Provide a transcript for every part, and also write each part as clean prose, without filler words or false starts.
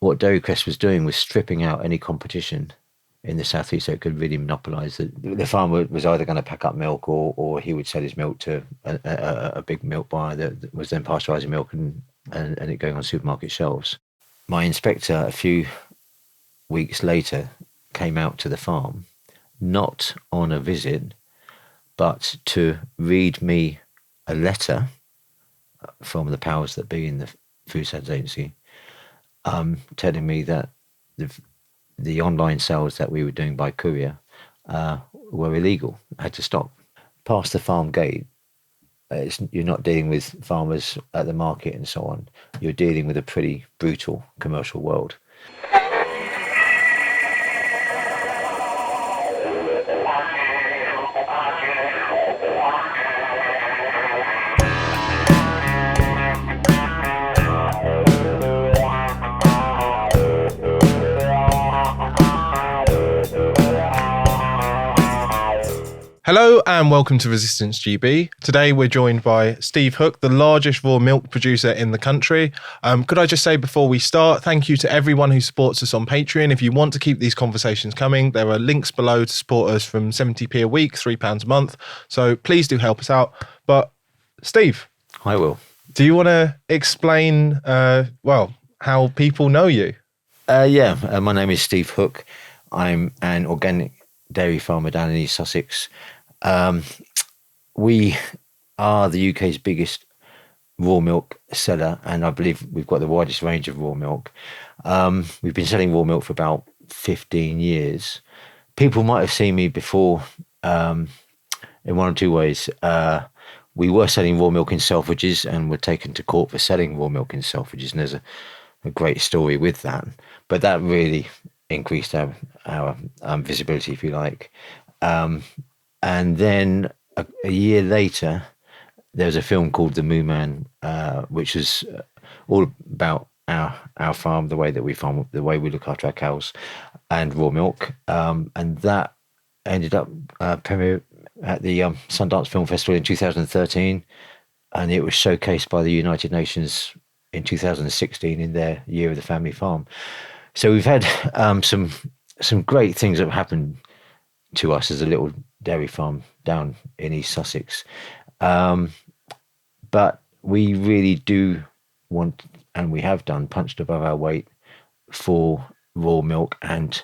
what Dairy Crest was doing was stripping out any competition in the southeast, so it could really monopolise. The farmer was either going to pack up milk, or he would sell his milk to a big milk buyer that was then pasteurising milk and it going on supermarket shelves. My inspector, a few weeks later, came out to the farm, not on a visit, but to read me a letter from the powers that be in the Food Standards Agency, telling me that the online sales that we were doing by courier were illegal, had to stop. Past the farm gate, you're not dealing with farmers at the market and so on. You're dealing with a pretty brutal commercial world. Hello and welcome to Resistance GB. Today we're joined by Steve Hook, the largest raw milk producer in the country. Could I just say before we start, thank you to everyone who supports us on Patreon. If you want to keep these conversations coming, there are links below to support us from 70p a week, £3 a month. So please do help us out. But Steve. I will. Do you want to explain, how people know you? My name is Steve Hook. I'm an organic dairy farmer down in East Sussex. We are the UK's biggest raw milk seller, and I believe we've got the widest range of raw milk. We've been selling raw milk for about 15 years. People might have seen me before in one or two ways. We were selling raw milk in Selfridges and were taken to court for selling raw milk in Selfridges, and there's a great story with that. But that really increased our visibility, if you like. And then a year later, there was a film called The Moo Man, which was all about our farm, the way that we farm, the way we look after our cows and raw milk. And that ended up premiering at the Sundance Film Festival in 2013. And it was showcased by the United Nations in 2016 in their Year of the Family Farm. So we've had some great things that have happened to us as a little dairy farm down in East Sussex. But we really do want, and we have done, punched above our weight for raw milk and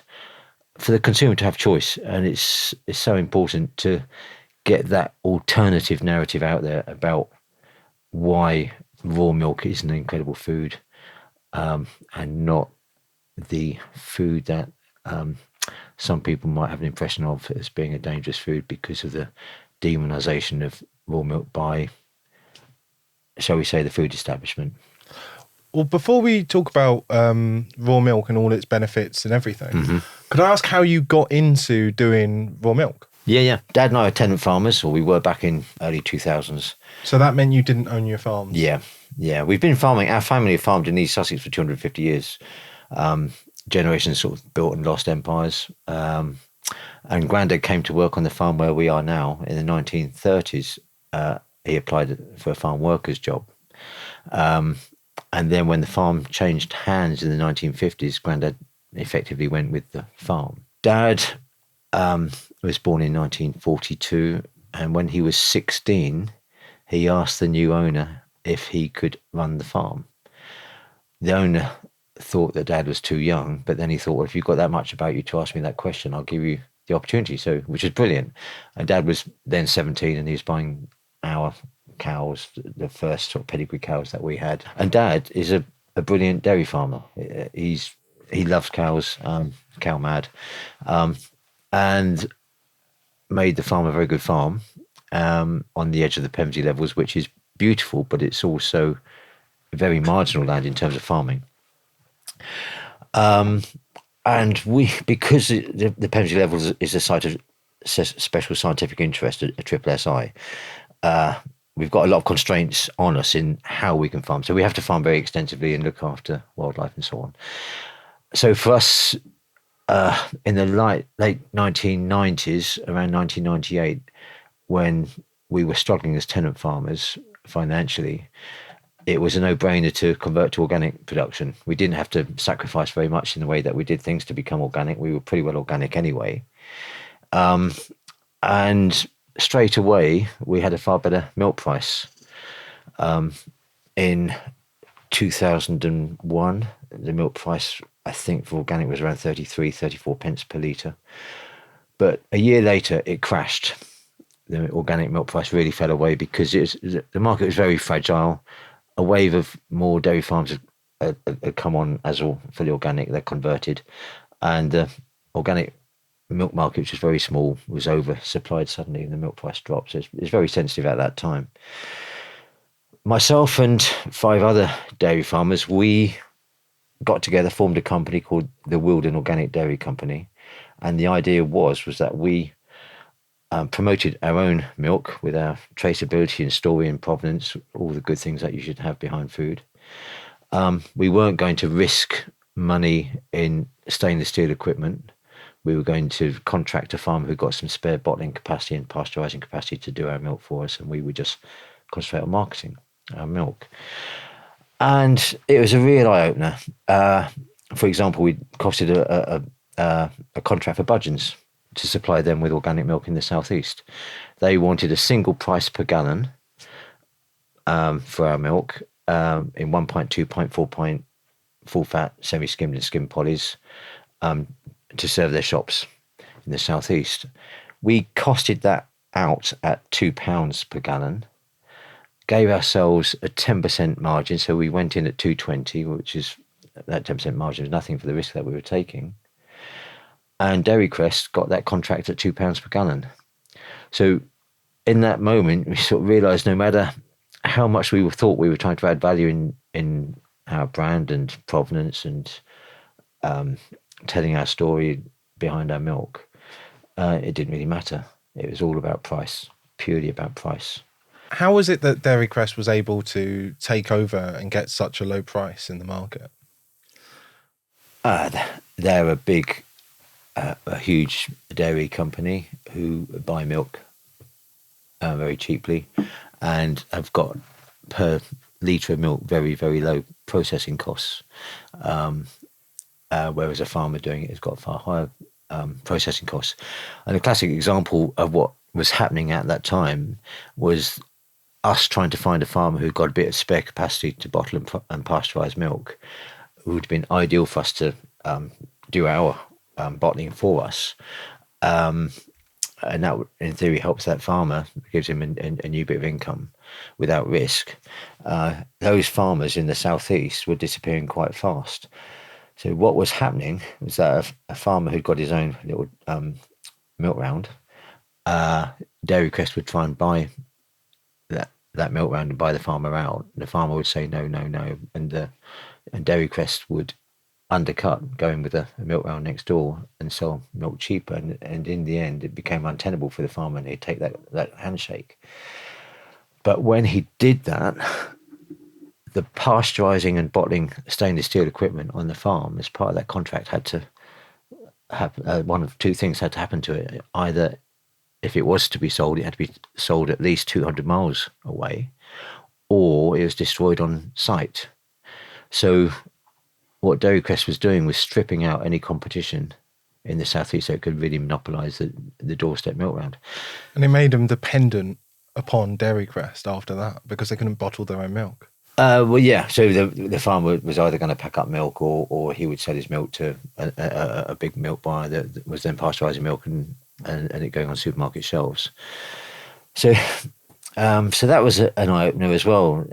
for the consumer to have choice. And it's so important to get that alternative narrative out there about why raw milk is an incredible food, and not the food that some people might have an impression of as being a dangerous food because of the demonisation of raw milk by, shall we say, the food establishment. Well, before we talk about raw milk and all its benefits and everything, could I ask how you got into doing raw milk? Yeah. Dad and I are tenant farmers, or we were back in early 2000s. So that meant you didn't own your farms? Yeah. We've been farming. Our family have farmed in East Sussex for 250 years. Generations sort of built and lost empires. And Grandad came to work on the farm where we are now in the 1930s. He applied for a farm worker's job. And then when the farm changed hands in the 1950s, Grandad effectively went with the farm. Dad was born in 1942. And when he was 16, he asked the new owner if he could run the farm. The owner thought that Dad was too young, but then he thought, well, if you've got that much about you to ask me that question, I'll give you the opportunity. So, which is brilliant. And Dad was then 17 and he was buying our cows, the first sort of pedigree cows that we had. And Dad is a brilliant dairy farmer. He loves cows, cow mad, and made the farm a very good farm on the edge of the Pemsley levels, which is beautiful, but it's also very marginal land in terms of farming. And we, because the Pemsley levels is a site of special scientific interest, a triple SI, we've got a lot of constraints on us in how we can farm. So we have to farm very extensively and look after wildlife and so on. So for us, in the late 1990s, around 1998, when we were struggling as tenant farmers financially, it was a no-brainer to convert to organic production. We didn't have to sacrifice very much in the way that we did things to become organic. We were pretty well organic anyway. And straight away, we had a far better milk price. In 2001, the milk price, I think, for organic was around 33, 34 pence per litre. But a year later, it crashed. The organic milk price really fell away because the market was very fragile. A wave of more dairy farms had come on as all fully organic. They're converted. And the organic milk market, which was very small, was oversupplied suddenly and the milk price dropped. So it's very sensitive at that time. Myself and 5 other dairy farmers, we got together, formed a company called the Wilden Organic Dairy Company. And the idea was that we promoted our own milk with our traceability and story and provenance, all the good things that you should have behind food. We weren't going to risk money in stainless steel equipment. We were going to contract a farmer who got some spare bottling capacity and pasteurizing capacity to do our milk for us, and we would just concentrate on marketing our milk. And it was a real eye-opener. For example, we costed a contract for Budgeons to supply them with organic milk in the southeast. They wanted a single price per gallon for our milk in 1.2, 0.4 pint full fat, semi-skimmed and skimmed polys to serve their shops in the southeast. We costed that out at £2 per gallon, gave ourselves a 10% margin. So we went in at 220, which is that 10% margin was nothing for the risk that we were taking. And Dairy Crest got that contract at £2 per gallon. So in that moment, we sort of realised no matter how much we thought we were trying to add value in our brand and provenance and telling our story behind our milk, it didn't really matter. It was all about price, purely about price. How was it that Dairy Crest was able to take over and get such a low price in the market? They're a huge dairy company who buy milk very cheaply and have got per litre of milk very, very low processing costs. Whereas a farmer doing it has got far higher processing costs. And a classic example of what was happening at that time was us trying to find a farmer who got a bit of spare capacity to bottle and pasteurize milk, who would have been ideal for us to do our bottling for us. And that, in theory, helps that farmer, gives him a new bit of income without risk. Those farmers in the southeast were disappearing quite fast. So what was happening was that a farmer who'd got his own little milk round, Dairy Crest would try and buy that milk round and buy the farmer out. The farmer would say no, and Dairy Crest would undercut going with a milk round next door and sell milk cheaper. And in the end, it became untenable for the farmer, and he'd take that handshake. But when he did that, the pasteurizing and bottling stainless steel equipment on the farm, as part of that contract, had to have one of two things had to happen to it. Either, if it was to be sold, it had to be sold at least 200 miles away, or it was destroyed on site. So what Dairy Crest was doing was stripping out any competition in the southeast so it could really monopolise the doorstep milk round. And it made them dependent upon Dairy Crest after that because they couldn't bottle their own milk. Well, yeah. So the farmer was either going to pack up milk or he would sell his milk to a big milk buyer that was then pasteurising milk and it going on supermarket shelves. So that was an eye-opener as well.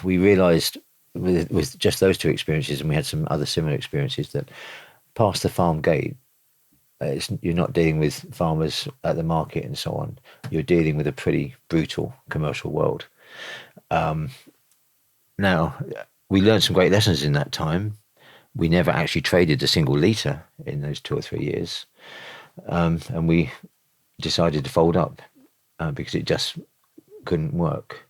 We realised with just those two experiences, and we had some other similar experiences, that past the farm gate, you're not dealing with farmers at the market and so on. You're dealing with a pretty brutal commercial world. Now, we learned some great lessons in that time. We never actually traded a single litre in those 2 or 3 years. And we decided to fold up because it just couldn't work.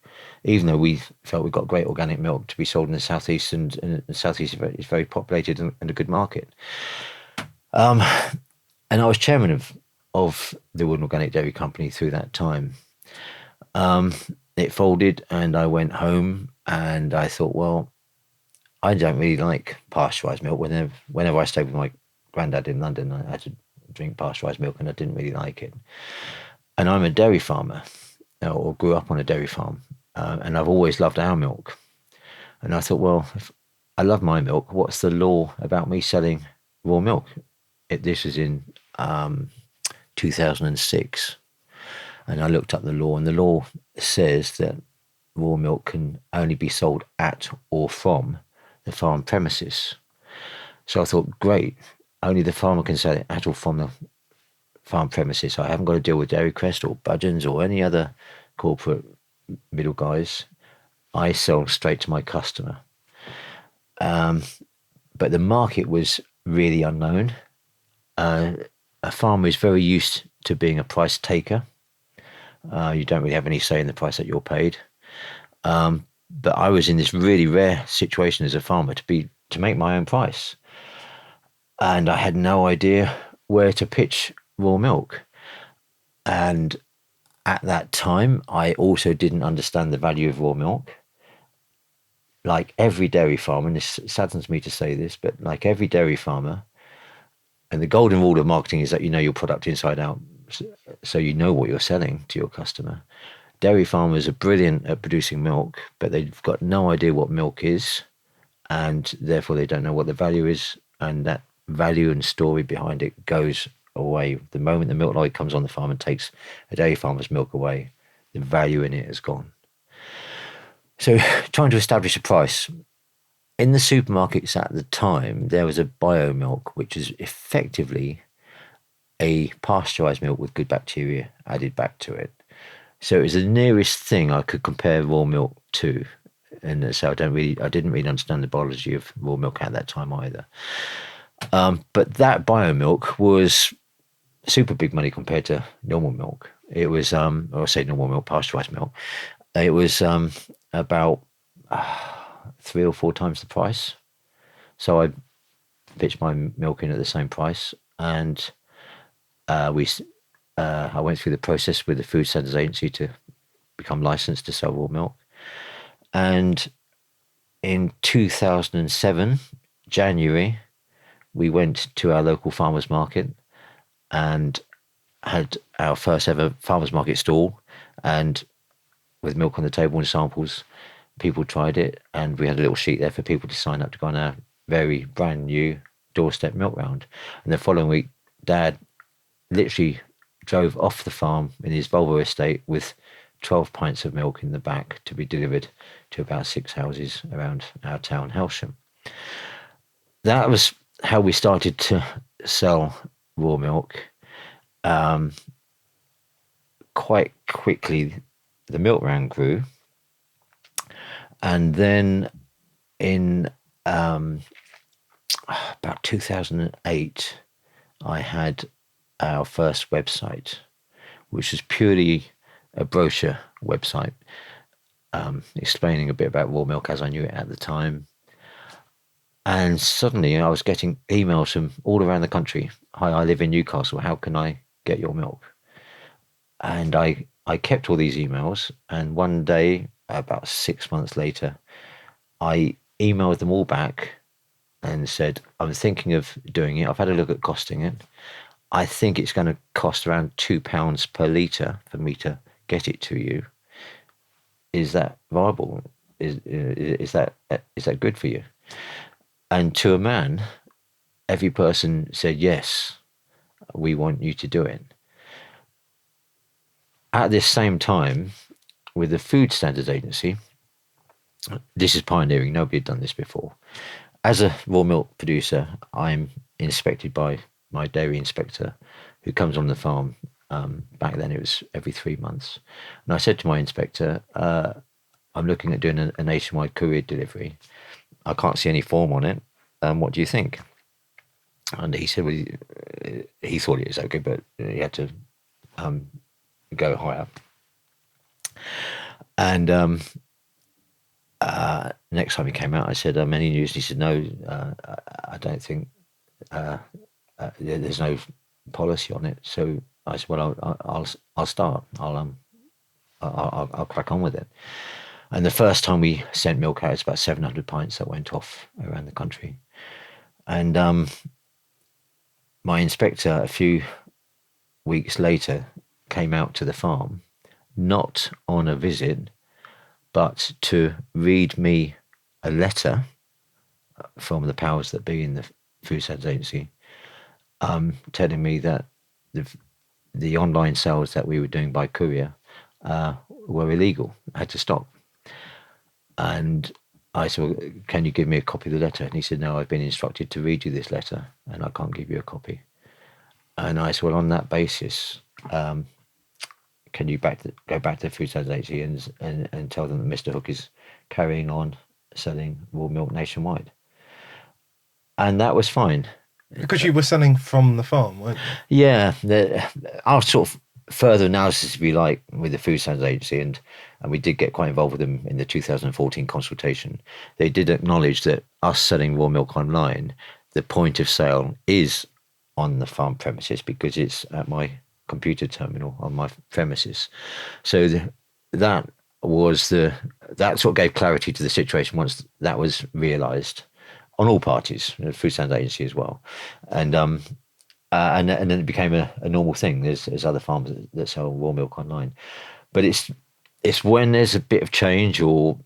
Even though we felt we got great organic milk to be sold in the southeast, and the southeast is very populated and a good market. And I was chairman of the Wood Organic Dairy Company through that time. it folded, and I went home, and I thought, well, I don't really like pasteurised milk. Whenever I stayed with my granddad in London, I had to drink pasteurised milk, and I didn't really like it. And I'm a dairy farmer, or grew up on a dairy farm, and I've always loved our milk. And I thought, well, if I love my milk, what's the law about me selling raw milk? This is in 2006. And I looked up the law, and the law says that raw milk can only be sold at or from the farm premises. So I thought, great, only the farmer can sell it at or from the farm premises. So I haven't got to deal with Dairy Crest or Budgeons or any other corporate middle guys. I sell straight to my customer. But the market was really unknown. A farmer is very used to being a price taker. You don't really have any say in the price that you're paid. But I was in this really rare situation as a farmer to make my own price. And I had no idea where to pitch raw milk. And at that time, I also didn't understand the value of raw milk. Like every dairy farmer, and this saddens me to say this, but like every dairy farmer, and the golden rule of marketing is that you know your product inside out, so you know what you're selling to your customer. Dairy farmers are brilliant at producing milk, but they've got no idea what milk is, and therefore they don't know what the value is, and that value and story behind it goes away. The moment the milk lorry comes on the farm and takes a dairy farmer's milk away, the value in it is gone. So trying to establish a price. In the supermarkets at the time, there was a bio milk, which is effectively a pasteurized milk with good bacteria added back to it. So it was the nearest thing I could compare raw milk to. And so I didn't really understand the biology of raw milk at that time either. But that bio milk was super big money compared to normal milk. It was, or I say normal milk, pasteurized milk. It was about 3 or 4 times the price. So I pitched my milk in at the same price, and I went through the process with the Food Standards Agency to become licensed to sell raw milk. And in 2007, January, we went to our local farmers market and had our first ever farmers market stall, and with milk on the table and samples, people tried it, and we had a little sheet there for people to sign up to go on our very brand new doorstep milk round. And the following week, Dad literally drove off the farm in his Volvo estate with 12 pints of milk in the back to be delivered to about 6 houses around our town, Helsham. That was how we started to sell raw milk. Quite quickly, the milk round grew. And then in about 2008, I had our first website, which was purely a brochure website, explaining a bit about raw milk as I knew it at the time. And suddenly I was getting emails from all around the country. Hi, I live in Newcastle. How can I get your milk? And I kept all these emails. And one day, about 6 months later, I emailed them all back and said, I'm thinking of doing it. I've had a look at costing it. I think it's going to cost around £2 per litre for me to get it to you. Is that viable? Is that good for you? And to a man, every person said, yes, we want you to do it. At this same time, with the Food Standards Agency, this is pioneering, nobody had done this before. As a raw milk producer, I'm inspected by my dairy inspector, who comes on the farm. Back then it was every 3 months. And I said to my inspector, I'm looking at doing a nationwide courier delivery. I can't see any form on it. What do you think? And he said, well, he thought it was okay, but he had to go higher. And next time he came out, I said, any news? And he said, no, I don't think there's no policy on it. So I said, well, I'll start. I'll crack on with it. And the first time we sent milk out, it's about 700 pints that went off around the country. And my inspector, a few weeks later, came out to the farm, not on a visit, but to read me a letter from the powers that be in the Food Standards Agency, telling me that the online sales that we were doing by courier were illegal, had to stop. And I said, well, can you give me a copy of the letter? And he said, no, I've been instructed to read you this letter and I can't give you a copy. And I said, well, on that basis, can you go back to the Food Standards Agency and tell them that Mr. Hook is carrying on selling raw milk nationwide? And that was fine. Because you were selling from the farm, weren't you? Yeah. Our sort of further analysis, if you like, with the Food Standards Agency, and we did get quite involved with them in the 2014 consultation, they did acknowledge that us selling raw milk online, the point of sale is on the farm premises because it's at my computer terminal on my premises. So that sort of gave clarity to the situation once that was realised on all parties, the Food Standards Agency as well, and then it became a normal thing. There's other farms that sell raw milk online, but it's when there's a bit of change or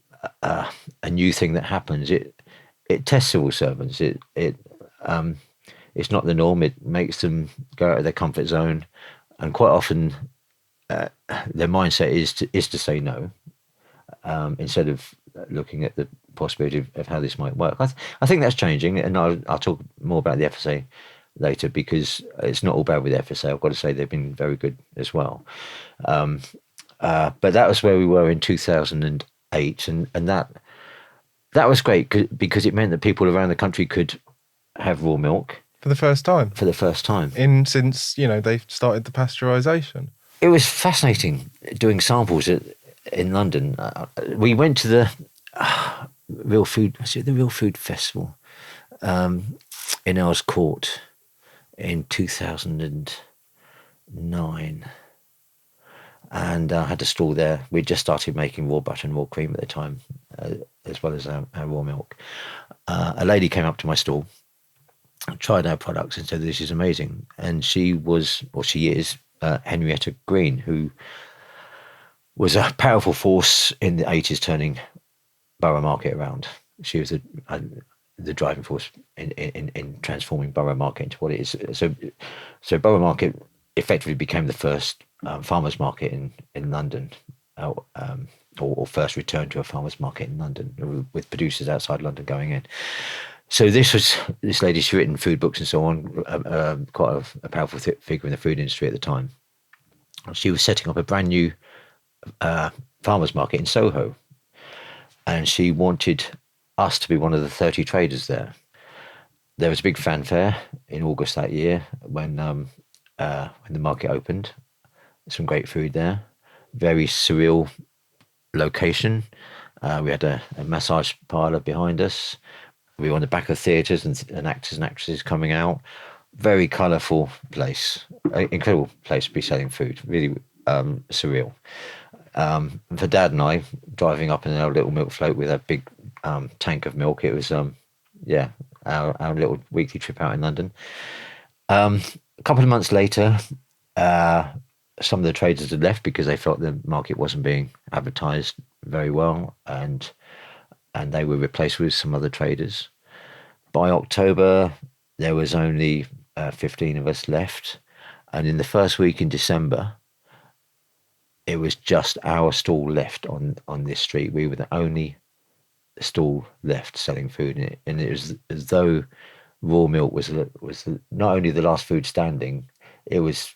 a new thing that happens, it tests civil servants. It's not the norm. It makes them go out of their comfort zone, and quite often their mindset is to say no, instead of looking at the possibility of how this might work. I think that's changing, and I'll talk more about the FSA later because it's not all bad with the FSA. I've got to say they've been very good as well. But that was where we were in 2008, and that was great because it meant that people around the country could have raw milk For the first time? for the first time. Since, they started the pasteurisation. It was fascinating doing samples in London. We went to the Real Food Festival in Earls Court in 2009, and I had a stall there. We'd just started making raw butter and raw cream at the time, as well as our raw milk. A lady came up to my stall, tried our products, and said, "This is amazing." And she is Henrietta Green, who was a powerful force in the 80s, turning Borough Market around. She was the driving force in transforming Borough Market into what it is. So Borough Market effectively became the first farmers market in London, or first return to a farmers market in London, with producers outside London going in. So this lady, she'd written food books and so on, quite a powerful figure in the food industry at the time. She was setting up a brand new farmers market in Soho, and she wanted us to be one of the 30 traders there. There was a big fanfare in August that year when the market opened. Some great food there, very surreal location. We had a massage parlour behind us. We were on the back of theatres and actors and actresses coming out. Very colourful place, incredible place to be selling food. Really surreal. For Dad and I, driving up in our little milk float with a big tank of milk, it was our little weekly trip out in London. A couple of months later, some of the traders had left because they felt the market wasn't being advertised very well, and they were replaced with some other traders. By October, there was only 15 of us left, and in the first week in December, it was just our stall left on this street. We were the only stall left selling food, and it was as though raw milk was not only the last food standing, it was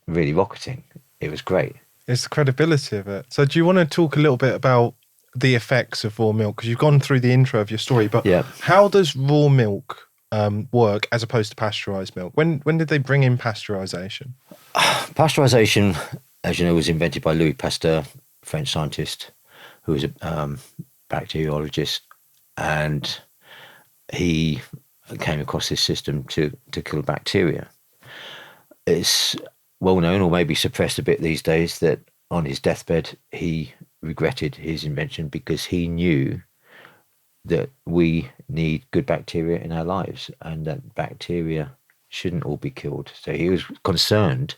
really rocketing. It was great. It's the credibility of it. So do you want to talk a little bit about the effects of raw milk? Because you've gone through the intro of your story, but how does raw milk work as opposed to pasteurised milk? When did they bring in pasteurisation? Pasteurisation, as you know, was invented by Louis Pasteur, French scientist, who was a bacteriologist, and he came across this system to kill bacteria. It's well known, or maybe suppressed a bit these days, that on his deathbed, he regretted his invention because he knew that we need good bacteria in our lives and that bacteria shouldn't all be killed. So he was concerned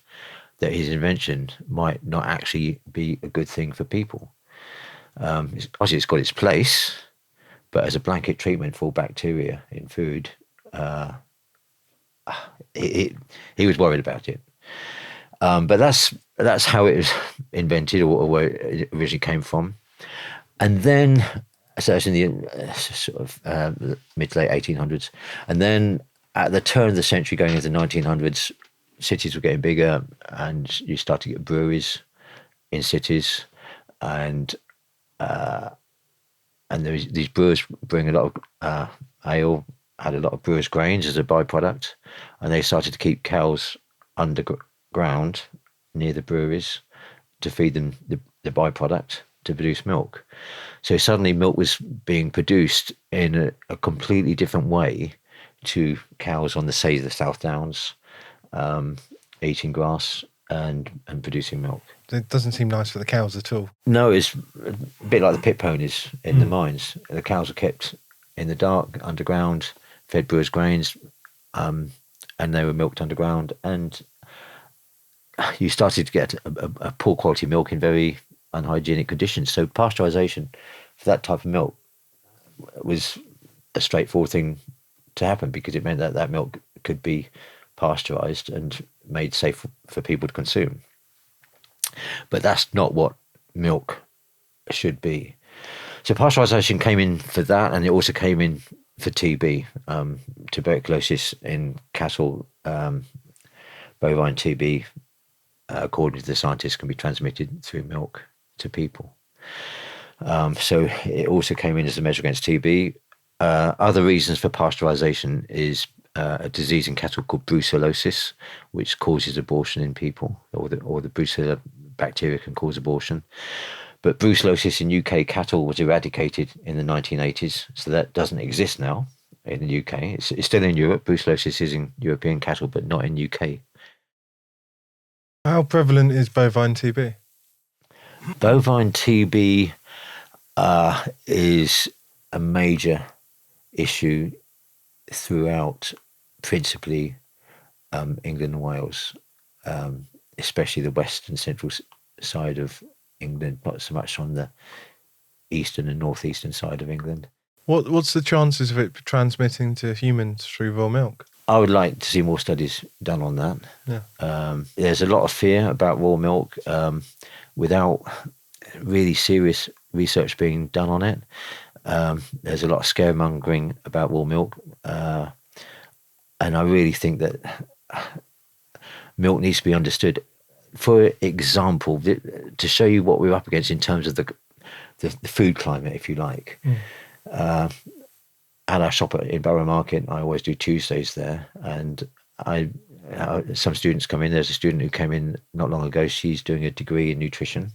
that his invention might not actually be a good thing for people. Obviously, it's got its place, but as a blanket treatment for bacteria in food, he was worried about it. But that's how it was invented, or where it originally came from. And then, so it's in the sort of mid to late 1800s. And then at the turn of the century, going into the 1900s, cities were getting bigger, and you start to get breweries in cities, and these brewers bring a lot of ale, had a lot of brewers' grains as a byproduct, and they started to keep cows underground near the breweries to feed them the byproduct to produce milk. So suddenly milk was being produced in a completely different way to cows on the South Downs, eating grass and producing milk. It doesn't seem nice for the cows at all. No, it's a bit like the pit ponies in the mines. The cows are kept in the dark, underground, fed brewers' grains, and they were milked underground. And you started to get a poor quality milk in very unhygienic conditions. So pasteurization for that type of milk was a straightforward thing to happen, because it meant that that milk could be pasteurized and made safe for people to consume. But that's not what milk should be. So pasteurization came in for that, and it also came in for TB, tuberculosis in cattle, bovine TB, according to the scientists, can be transmitted through milk to people. So it also came in as a measure against TB. Other reasons for pasteurization is a disease in cattle called brucellosis, which causes abortion in people, or the brucella bacteria can cause abortion. But brucellosis in UK cattle was eradicated in the 1980s, so that doesn't exist now in the UK. It's still in Europe. Brucellosis is in European cattle, but not in UK. How prevalent is bovine TB? Bovine TB is a major issue throughout, principally England and Wales, especially the west and central side of England, not so much on the eastern and northeastern side of England. What's the chances of it transmitting to humans through raw milk? I would like to see more studies done on that. Yeah. There's a lot of fear about raw milk without really serious research being done on it. There's a lot of scaremongering about raw milk. And I really think that milk needs to be understood. For example, to show you what we're up against in terms of the food climate, if you like. At our shop in Borough Market, I always do Tuesdays there, and some students come in. There's a student who came in not long ago. She's doing a degree in nutrition,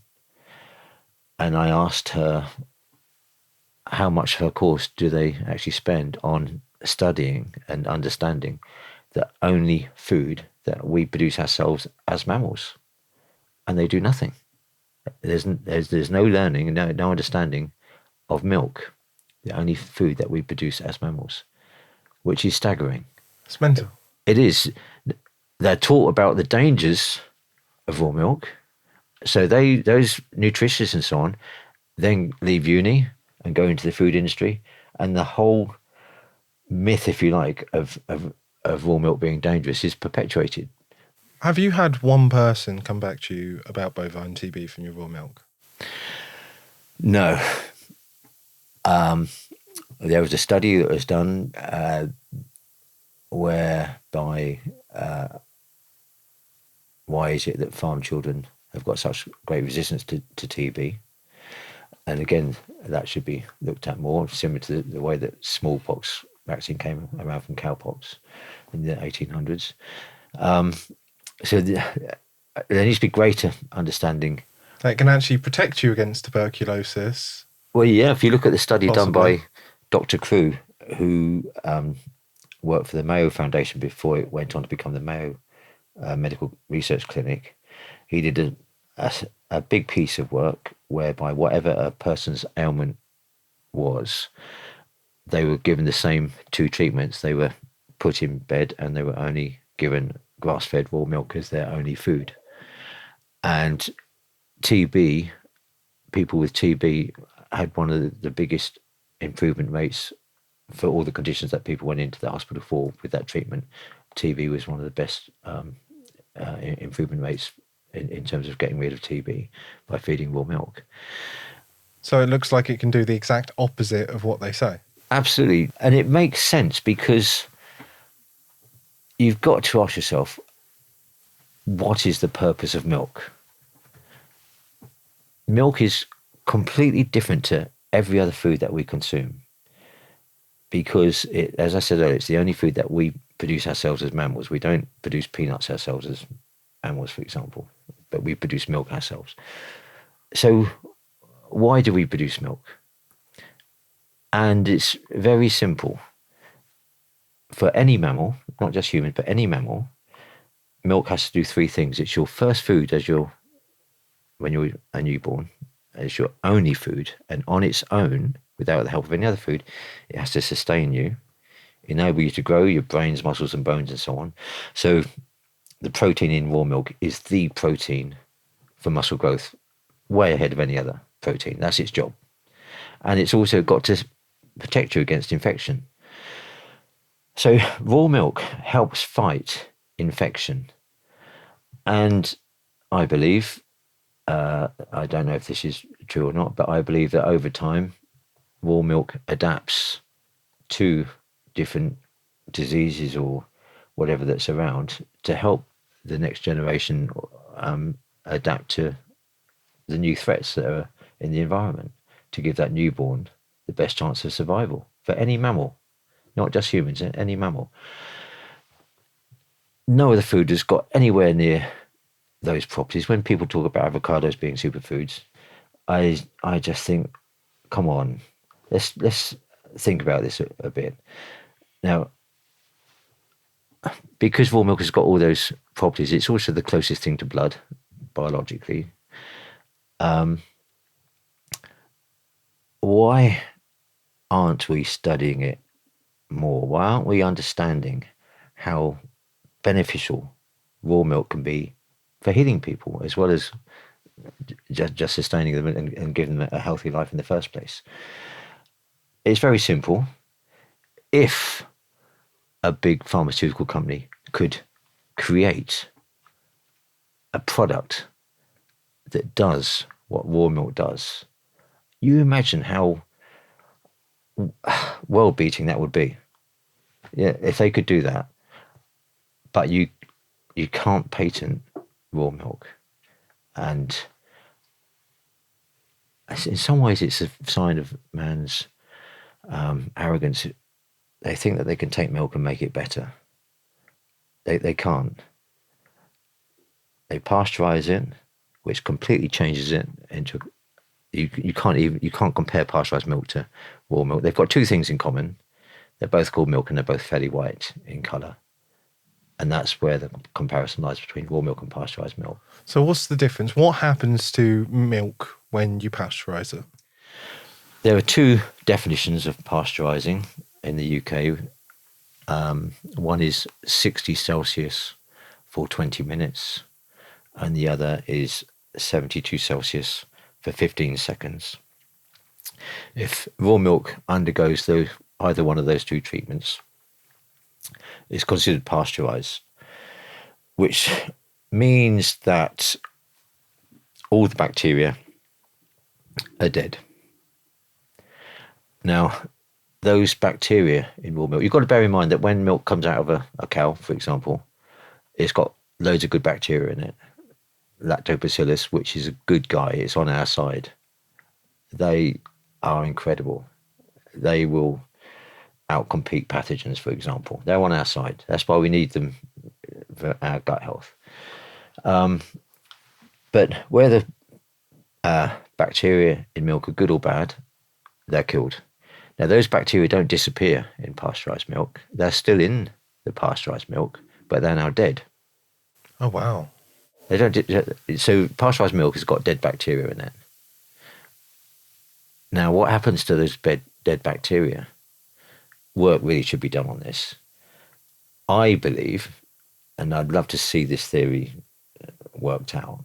and I asked her how much of her course do they actually spend on studying and understanding the only food that we produce ourselves as mammals, and they do nothing. There's no learning and no understanding of milk, the only food that we produce as mammals, which is staggering. It's mental. It is. They're taught about the dangers of raw milk, so those nutritionists and so on then leave uni and go into the food industry, and the whole myth, if you like, of raw milk being dangerous is perpetuated. Have you had one person come back to you about bovine TB from your raw milk? No. There was a study that was done whereby why is it that farm children have got such great resistance to TB? And again, that should be looked at more, similar to the way that smallpox vaccine came around from cowpox in the 1800s. So there needs to be greater understanding. That can actually protect you against tuberculosis. Well, yeah, if you look at the study Possibly. done by Dr. Crew, who worked for the Mayo Foundation before it went on to become the Mayo Medical Research Clinic, he did a big piece of work whereby whatever a person's ailment was, they were given the same two treatments. They were put in bed and they were only given grass-fed raw milk as their only food. And TB, people with TB had one of the biggest improvement rates for all the conditions that people went into the hospital for with that treatment. TB was one of the best improvement rates in terms of getting rid of TB by feeding raw milk. So it looks like it can do the exact opposite of what they say. Absolutely. And it makes sense because you've got to ask yourself, what is the purpose of milk? Milk is completely different to every other food that we consume because, as I said earlier, it's the only food that we produce ourselves as mammals. We don't produce peanuts ourselves as animals, for example, but we produce milk ourselves. So why do we produce milk? And it's very simple. For any mammal, not just human, but any mammal, milk has to do three things. It's your first food when you're a newborn. It's your only food. And on its own, without the help of any other food, it has to sustain you, enable you to grow your brains, muscles, and bones, and so on. So the protein in raw milk is the protein for muscle growth, way ahead of any other protein. That's its job. And it's also got to protect you against infection. So raw milk helps fight infection. And I believe, I don't know if this is true or not, but I believe that over time, raw milk adapts to different diseases or whatever that's around to help the next generation adapt to the new threats that are in the environment, to give that newborn the best chance of survival for any mammal, not just humans, any mammal. No other food has got anywhere near those properties. When people talk about avocados being superfoods, I just think, come on, let's think about this a bit. Now, because raw milk has got all those properties, it's also the closest thing to blood biologically. Why aren't we studying it more? Why aren't we understanding how beneficial raw milk can be for healing people, as well as just sustaining them and giving them a healthy life in the first place? It's very simple. If a big pharmaceutical company could create a product that does what raw milk does, you imagine how world-beating that would be. Yeah, if they could do that, but you can't patent raw milk, and in some ways it's a sign of man's arrogance. They think that they can take milk and make it better. They can't. They pasteurize it, which completely changes it into. You can't compare pasteurized milk to raw milk. They've got two things in common. They're both called milk and they're both fairly white in colour. And that's where the comparison lies between raw milk and pasteurized milk. So what's the difference? What happens to milk when you pasteurize it? There are two definitions of pasteurizing in the UK. One is 60 Celsius for 20 minutes, and the other is 72 Celsius for 15 seconds. If raw milk undergoes either one of those two treatments, it's considered pasteurized, which means that all the bacteria are dead. Now, those bacteria in raw milk, you've got to bear in mind that when milk comes out of a cow, for example, it's got loads of good bacteria in it. Lactobacillus, which is a good guy, it's on our side. They are incredible. They will outcompete pathogens, for example. They're on our side. That's why we need them for our gut health. But whether bacteria in milk are good or bad, they're killed. Now, those bacteria don't disappear in pasteurized milk. They're still in the pasteurized milk, but they're now dead. Oh, wow. They don't. So pasteurized milk has got dead bacteria in it. Now, what happens to those dead bacteria? Work really should be done on this. I believe, and I'd love to see this theory worked out,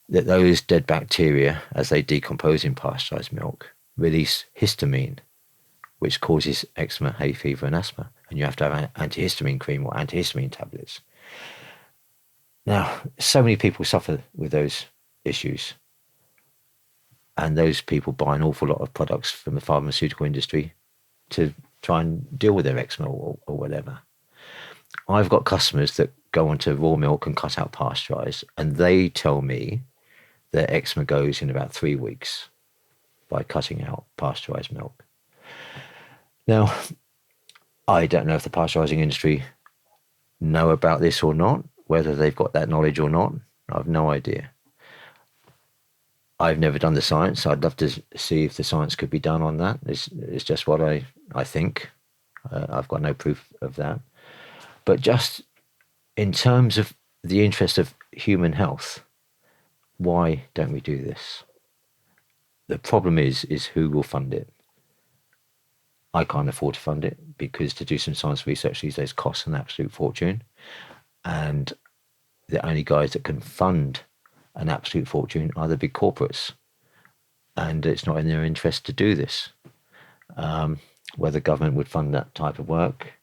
that those dead bacteria, as they decompose in pasteurized milk, release histamine, which causes eczema, hay fever, and asthma. And you have to have an antihistamine cream or antihistamine tablets. Now, so many people suffer with those issues. And those people buy an awful lot of products from the pharmaceutical industry to try and deal with their eczema or whatever. I've got customers that go onto raw milk and cut out pasteurized, and they tell me their eczema goes in about 3 weeks by cutting out pasteurized milk. Now, I don't know if the pasteurizing industry know about this or not, whether they've got that knowledge or not. I've no idea. I've never done the science. I'd love to see if the science could be done on that. It's just what I think. I've got no proof of that. But just in terms of the interest of human health, why don't we do this? The problem is who will fund it. I can't afford to fund it because to do some science research these days costs an absolute fortune. And the only guys that can fund an absolute fortune are the big corporates. And it's not in their interest to do this. Whether government would fund that type of work,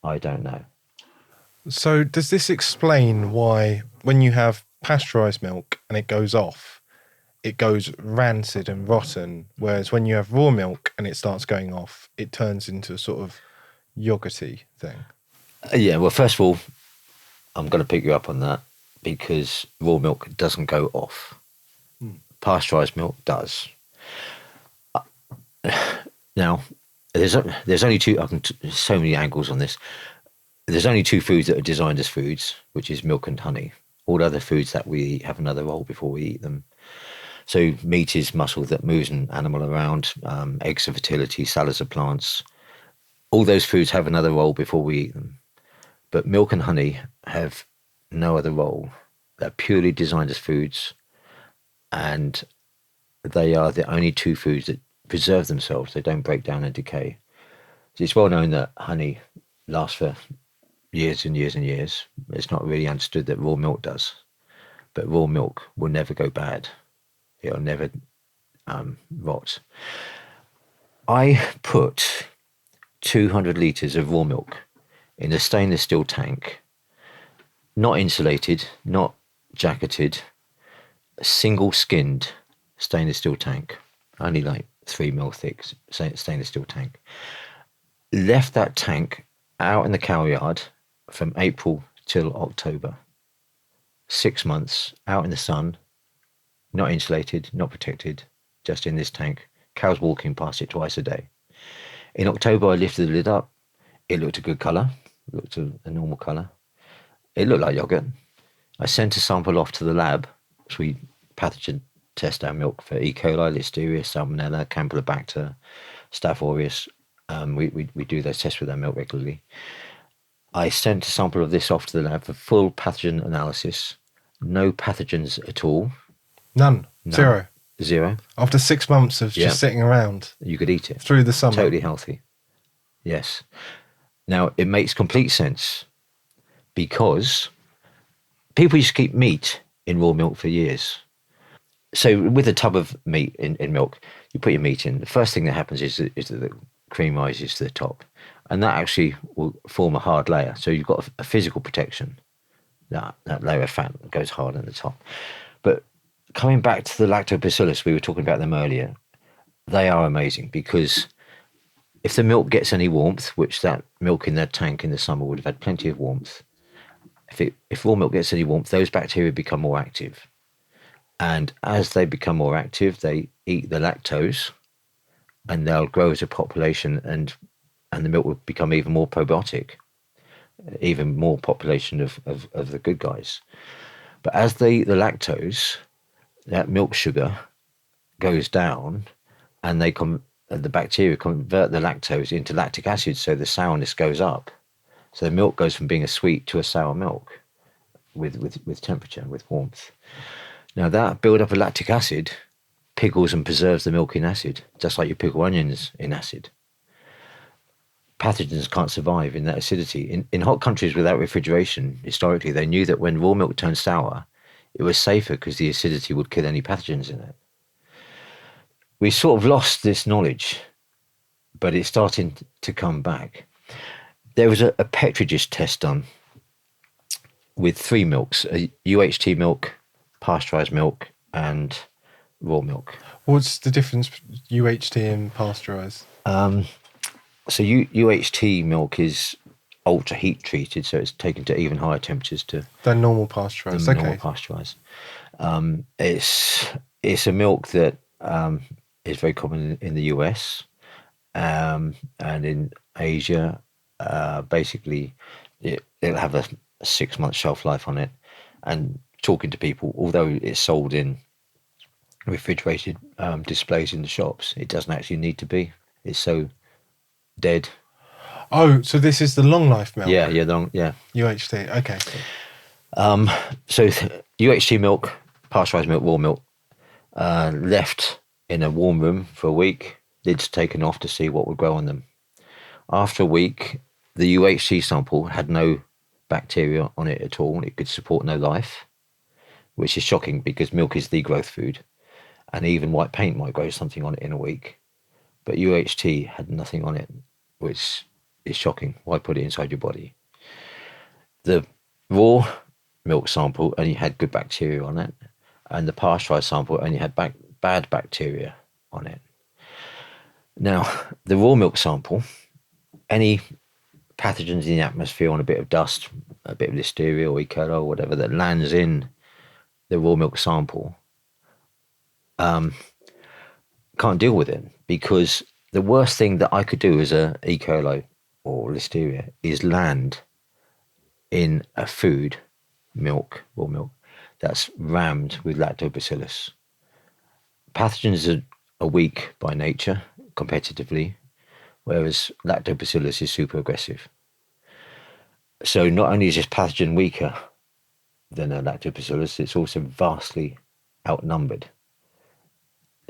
I don't know. So does this explain why when you have pasteurized milk and it goes off, it goes rancid and rotten, whereas when you have raw milk and it starts going off, it turns into a sort of yogurty thing? Yeah, well, first of all, I'm going to pick you up on that because raw milk doesn't go off. Pasteurized milk does. Now, there's only two. So many angles on this. There's only two foods that are designed as foods, which is milk and honey. All other foods that we eat have another role before we eat them. So meat is muscle that moves an animal around. Eggs are fertility. Salads are plants. All those foods have another role before we eat them. But milk and honey have no other role. They're purely designed as foods, and they are the only two foods that preserve themselves. They don't break down and decay. So it's well known that honey lasts for years and years and years. It's not really understood that raw milk does. But raw milk will never go bad. It'll never rot. I put 200 litres of raw milk in a stainless steel tank, not insulated, not jacketed, a single skinned stainless steel tank, only like 3 mil thick stainless steel tank. Left that tank out in the cow yard from April till October. 6 months out in the sun, not insulated, not protected, just in this tank. Cows walking past it twice a day. In October, I lifted the lid up. It looked a good colour, looked a normal colour. It looked like yogurt. I sent a sample off to the lab, which we pathogen test our milk for E. coli, Listeria, Salmonella, Campylobacter, Staph aureus. We do those tests with our milk regularly. I sent a sample of this off to the lab for full pathogen analysis. No pathogens at all. None. Zero. After 6 months of just sitting around. You could eat it. Through the summer. Totally healthy. Yes. Now, it makes complete sense because people used to keep meat in raw milk for years. So with a tub of meat in milk, you put your meat in. The first thing that happens is that the cream rises to the top. And that actually will form a hard layer. So you've got a physical protection. That layer of fat goes hard on the top. But coming back to the lactobacillus, we were talking about them earlier, they are amazing because if the milk gets any warmth, which that milk in that tank in the summer would have had plenty of warmth, if raw milk gets any warmth, those bacteria become more active. And as they become more active, they eat the lactose and they'll grow as a population and the milk will become even more probiotic, even more population of the good guys. But as the lactose, that milk sugar goes down and the bacteria convert the lactose into lactic acid, so the sourness goes up. So the milk goes from being a sweet to a sour milk. with temperature, with warmth. Now that build up of lactic acid pickles and preserves the milk in acid, just like you pickle onions in acid. Pathogens can't survive in that acidity. In hot countries without refrigeration, historically, they knew that when raw milk turned sour, it was safer because the acidity would kill any pathogens in it. We sort of lost this knowledge, but it's starting to come back. There was a Petri-dish test done with 3 milks, a UHT milk, pasteurized milk, and raw milk. What's the difference between UHT and pasteurized? So UHT milk is ultra heat treated, so it's taken to even higher temperatures than normal pasteurized. Than normal pasteurized. It's a milk that is very common in the US and in Asia. Basically, it'll have a 6-month shelf life on it. And talking to people, although it's sold in refrigerated displays in the shops, it doesn't actually need to be. It's so dead. Oh, so this is the long life milk? Yeah. UHT, okay. So UHT milk, pasteurized milk, raw milk, left in a warm room for a week, lids taken off to see what would grow on them. After a week, the UHT sample had no bacteria on it at all. It could support no life, which is shocking because milk is the growth food, and even white paint might grow something on it in a week. But UHT had nothing on it, which is shocking. Why put it inside your body? The raw milk sample only had good bacteria on it, and the pasteurized sample only had bad bacteria on it. Now, the raw milk sample, any pathogens in the atmosphere on a bit of dust, a bit of listeria or E. coli or whatever that lands in the raw milk sample, can't deal with it, because the worst thing that I could do as a E. coli or listeria is land in a food, milk, raw milk, that's rammed with lactobacillus. Pathogens are weak by nature, competitively, whereas lactobacillus is super aggressive. So not only is this pathogen weaker than a lactobacillus, it's also vastly outnumbered.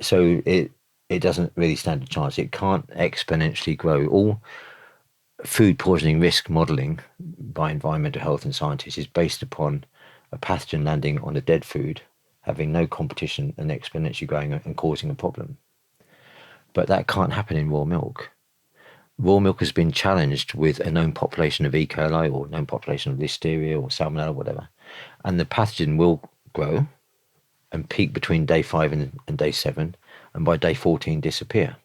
So it doesn't really stand a chance. It can't exponentially grow. All food poisoning risk modelling by environmental health and scientists is based upon a pathogen landing on a dead food, having no competition and exponentially growing and causing a problem. But that can't happen in raw milk. Raw milk has been challenged with a known population of E. coli or known population of listeria or salmonella or whatever, and the pathogen will grow and peak between day 5 and day 7, and by day 14 disappear.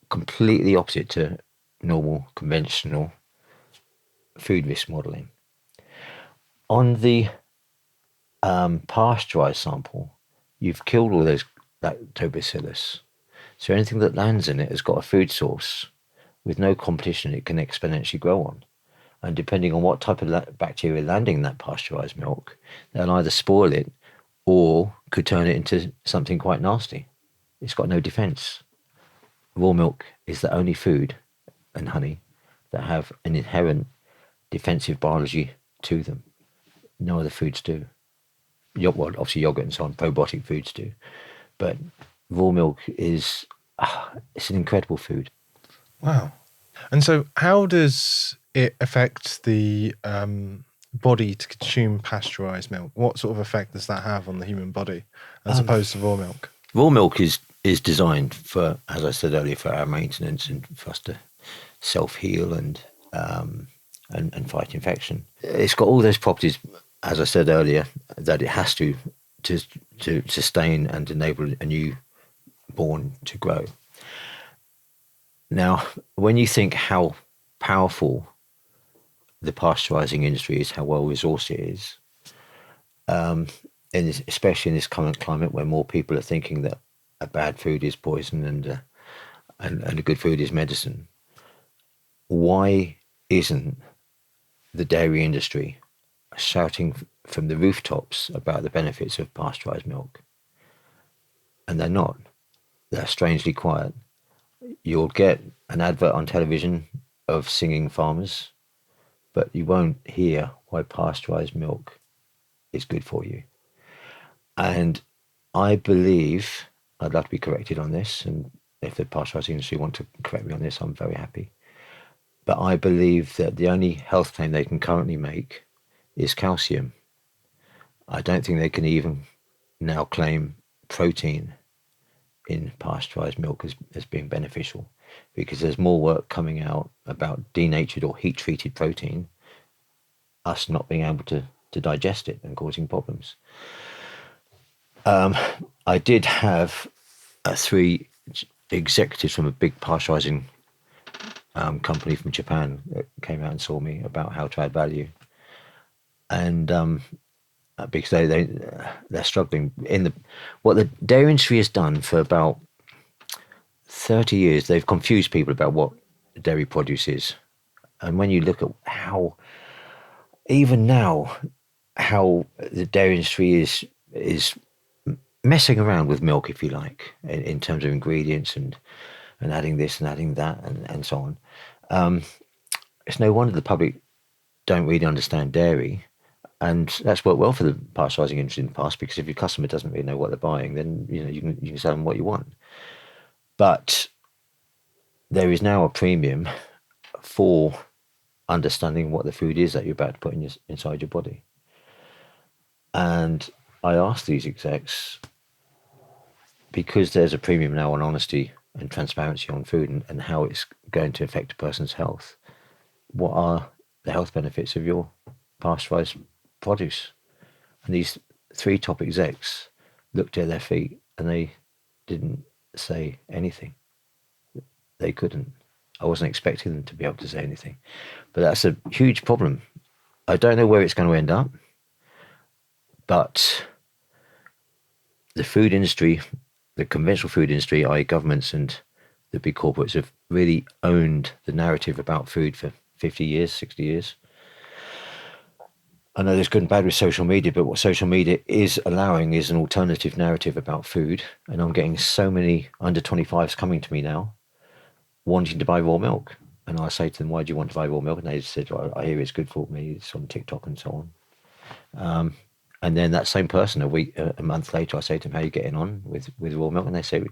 Completely opposite to normal, conventional food risk modelling. On the pasteurised sample, you've killed all those lactobacillus. So anything that lands in it has got a food source. With no competition, it can exponentially grow on. And depending on what type of bacteria landing in that pasteurised milk, they'll either spoil it or could turn it into something quite nasty. It's got no defence. Raw milk is the only food, and honey, that have an inherent defensive biology to them. No other foods do. Well, obviously yogurt and so on, probiotic foods do. But raw milk is, it's an incredible food. Wow. And so how does it affect the body to consume pasteurized milk? What sort of effect does that have on the human body as opposed to raw milk? Raw milk is designed for, as I said earlier, for our maintenance and for us to self-heal and fight infection. It's got all those properties, as I said earlier, that it has to sustain and enable a newborn to grow. Now, when you think how powerful the pasteurizing industry is, how well resourced it is, and especially in this current climate where more people are thinking that a bad food is poison and a good food is medicine, why isn't the dairy industry shouting from the rooftops about the benefits of pasteurized milk? And they're not. They're strangely quiet. You'll get an advert on television of singing farmers, but you won't hear why pasteurized milk is good for you. And I believe, I'd love to be corrected on this, and if the pasteurizing industry want to correct me on this, I'm very happy. But I believe that the only health claim they can currently make is calcium. I don't think they can even now claim protein in pasteurized milk as being beneficial, because there's more work coming out about denatured or heat treated protein, us not being able to digest it and causing problems. I did have three executives from a big pasteurizing company from Japan that came out and saw me about how to add value, and because they're struggling in what the dairy industry has done for about 30 years. They've confused people about what dairy produce is, and when you look at how even now how the dairy industry is messing around with milk, if you like, in terms of ingredients and adding this and adding that and so on. It's no wonder the public don't really understand dairy, and that's worked well for the pasteurizing industry in the past, because if your customer doesn't really know what they're buying, then you can sell them what you want. But there is now a premium for understanding what the food is that you're about to put inside your body. And I asked these execs, because there's a premium now on honesty and transparency on food and how it's going to affect a person's health, what are the health benefits of your pasteurized produce? And these three top execs looked at their feet and they didn't say anything. They couldn't. I wasn't expecting them to be able to say anything. But that's a huge problem. I don't know where it's going to end up, but the food industry, the conventional food industry, i.e. governments and the big corporates, have really owned the narrative about food for 50 years, 60 years. I know there's good and bad with social media, but what social media is allowing is an alternative narrative about food. And I'm getting so many under 25s coming to me now wanting to buy raw milk. And I say to them, why do you want to buy raw milk? And they said, well, I hear it's good for me. It's on TikTok and so on. And then that same person, a month later, I say to them, how are you getting on with raw milk? And they say,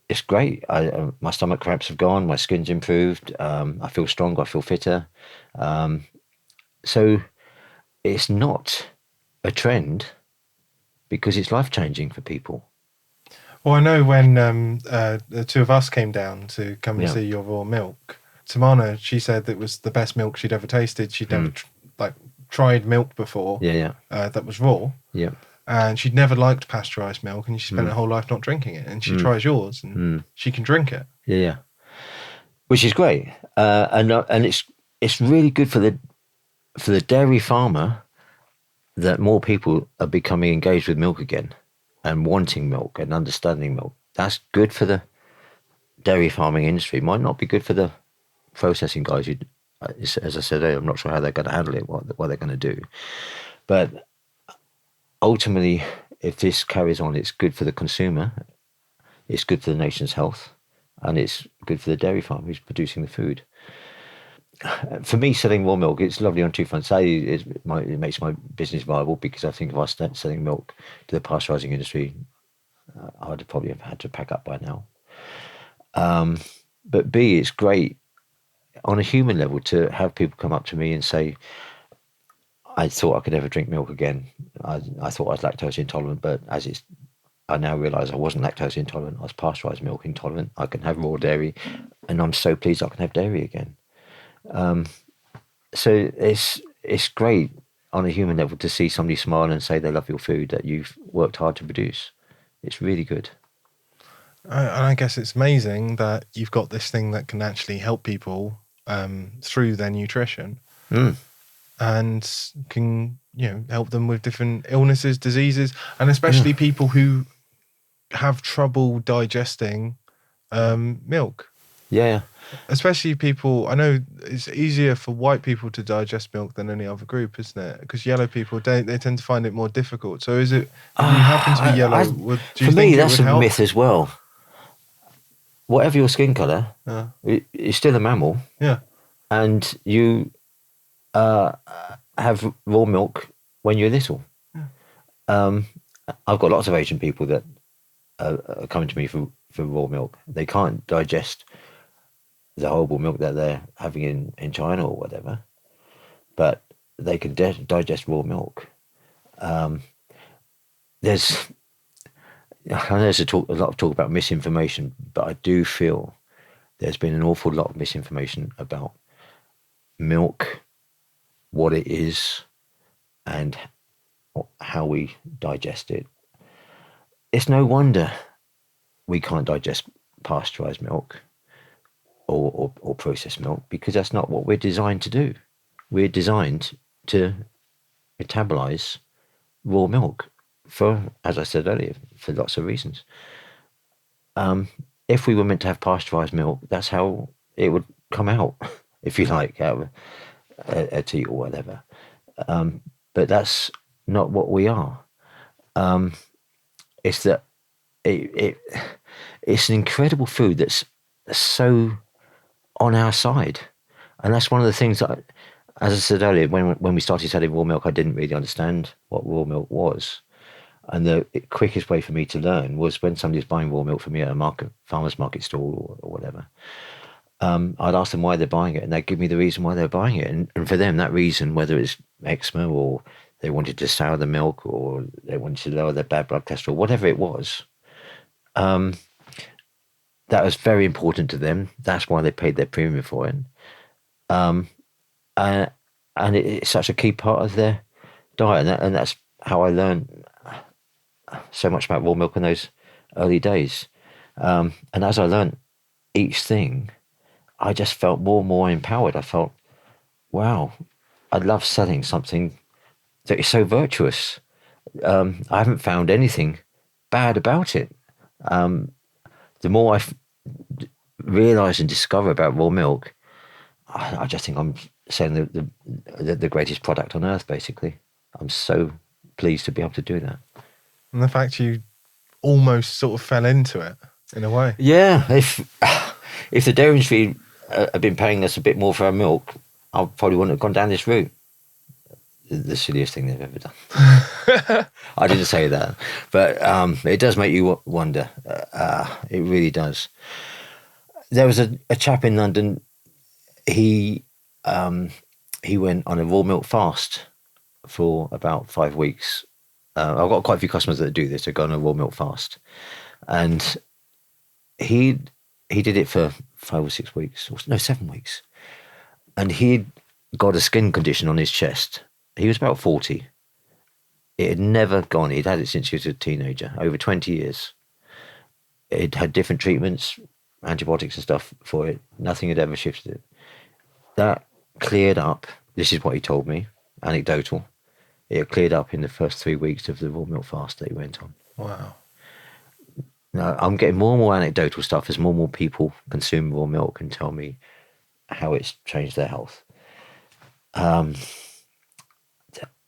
it's great. My stomach cramps have gone. My skin's improved. I feel stronger. I feel fitter. So it's not a trend, because it's life-changing for people. Well, I know when the two of us came down to come and Yeah. see your raw milk, Tamana, she said that it was the best milk she'd ever tasted. She'd never tried milk before. Yeah. That was raw. Yeah. And she'd never liked pasteurized milk, and she spent her whole life not drinking it. And she tries yours, and she can drink it. Yeah. Which is great, and it's really good for the dairy farmer that more people are becoming engaged with milk again and wanting milk and understanding milk. That's good for the dairy farming industry. Might not be good for the processing guys. As I said earlier, I'm not sure how they're going to handle it, what they're going to do. But ultimately, if this carries on, it's good for the consumer, it's good for the nation's health, and it's good for the dairy farmer who's producing the food. For me, selling raw milk, it's lovely on two fronts. It makes my business viable, because I think if I start selling milk to the pasteurizing industry, I'd probably have had to pack up by now. But B, it's great on a human level to have people come up to me and say, I thought I could never drink milk again. I thought I was lactose intolerant, but I now realise I wasn't lactose intolerant. I was pasteurized milk intolerant. I can have raw dairy, and I'm so pleased I can have dairy again. So it's great on a human level to see somebody smile and say they love your food that you've worked hard to produce. It's really good. And I guess it's amazing that you've got this thing that can actually help people through their nutrition, and can help them with different illnesses, diseases, and especially people who have trouble digesting milk. Yeah. Especially people, I know it's easier for white people to digest milk than any other group, isn't it? Because yellow people don't, they tend to find it more difficult. So is it, if you happen to be yellow, do you for think me, it that's would a help? myth as well. Whatever your skin colour, you're still a mammal, Yeah. and you have raw milk when you're little. Um, I've got lots of Asian people that are coming to me for raw milk. They can't digest the horrible milk that they're having in China or whatever, but they can digest raw milk. Um, there's I know there's a lot of talk about misinformation, but I do feel there's been an awful lot of misinformation about milk, what it is, and how we digest it. It's no wonder we can't digest pasteurized milk or processed milk, because that's not what we're designed to do. We're designed to metabolize raw milk for, as I said earlier, for lots of reasons. If we were meant to have pasteurized milk, that's how it would come out, if you like, out of a teat or whatever. But that's not what we are. It's that it it's an incredible food that's so on our side, and that's one of the things that, as I said earlier, when we started selling raw milk, I didn't really understand what raw milk was, and the quickest way for me to learn was when somebody was buying raw milk from me at a farmer's market stall or whatever. I'd ask them why they're buying it, and they'd give me the reason why they're buying it. And for them, that reason, whether it's eczema or they wanted to sour the milk or they wanted to lower their bad blood cholesterol, whatever it was, that was very important to them. That's why they paid their premium for it. And, and it's such a key part of their diet. And that's how I learned so much about raw milk in those early days. And as I learned each thing, I just felt more and more empowered. I felt, wow, I love selling something that is so virtuous. I haven't found anything bad about it. The more I realize and discover about raw milk, I just think I'm selling the greatest product on earth, basically. I'm so pleased to be able to do that. And the fact you almost sort of fell into it in a way. Yeah, if the dairy industry had been paying us a bit more for our milk, I probably wouldn't have gone down this route. The silliest thing they've ever done. I didn't say that, but it does make you wonder. It really does. There was a chap in London. He went on a raw milk fast for about 5 weeks. I've got quite a few customers that do this. They go on a raw milk fast, and he did it for 5 or 6 weeks, or no, 7 weeks, and he'd got a skin condition on his chest. He was about 40. It had never gone. He'd had it since he was a teenager, over 20 years. It had different treatments, antibiotics and stuff for it. Nothing had ever shifted it. That cleared up. This is what he told me, anecdotal. It cleared up in the first 3 weeks of the raw milk fast that he went on. Wow. Now, I'm getting more and more anecdotal stuff as more and more people consume raw milk and tell me how it's changed their health.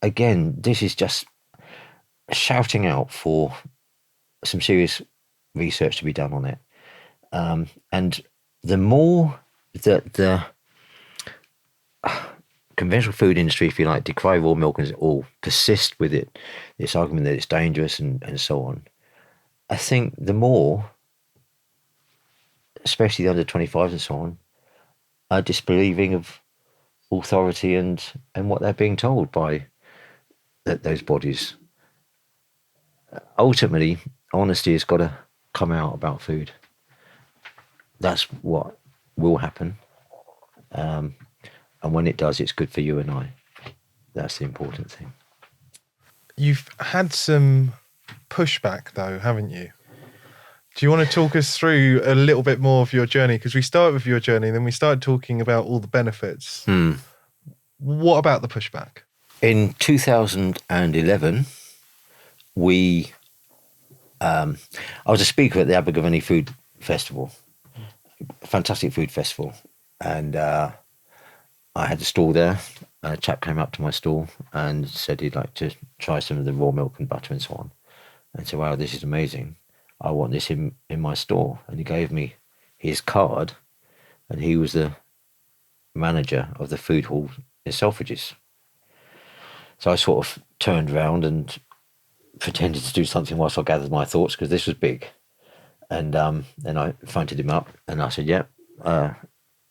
Again, this is just shouting out for some serious research to be done on it. And the more that the conventional food industry, if you like, decry raw milk or persist with it, this argument that it's dangerous and so on, I think the more, especially the under 25s and so on, are disbelieving of authority and what they're being told by those bodies. Ultimately, honesty has got to come out about food. That's what will happen. And when it does, it's good for you and I. That's the important thing. You've had some pushback though, haven't you? Do you want to talk us through a little bit more of your journey? Because we started with your journey, then we started talking about all the benefits. What about the pushback? In 2011, I was a speaker at the Abergavenny Food Festival, a fantastic food festival, and I had a stall there. A chap came up to my stall and said he'd like to try some of the raw milk and butter and so on. And said, wow, this is amazing. I want this in my store. And he gave me his card, and he was the manager of the food hall in Selfridges. So I sort of turned around and pretended to do something whilst I gathered my thoughts, because this was big. And then I fronted him up and I said, "Yep,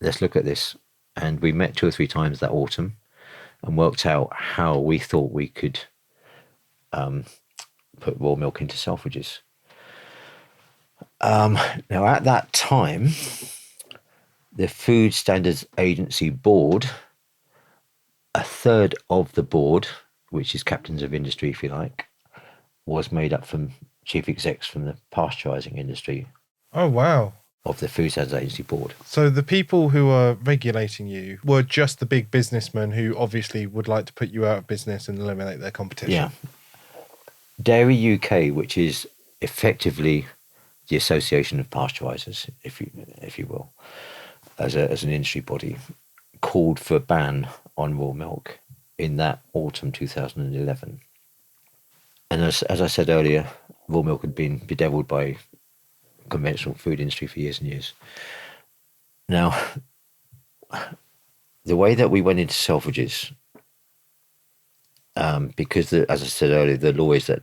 let's look at this." And we met 2 or 3 times that autumn and worked out how we thought we could put raw milk into Selfridges. Now, at that time, the Food Standards Agency board, a third of the board, which is captains of industry, if you like, was made up from chief execs from the pasteurizing industry Oh, wow. of the Food Standards Agency board. So the people who are regulating you were just the big businessmen who obviously would like to put you out of business and eliminate their competition. Yeah. Dairy UK, which is effectively the Association of Pasteurisers, if you will, as an industry body, called for a ban on raw milk in that autumn 2011. And as I said earlier, raw milk had been bedeviled by conventional food industry for years and years. Now, the way that we went into Selfridges, because as I said earlier, the law is that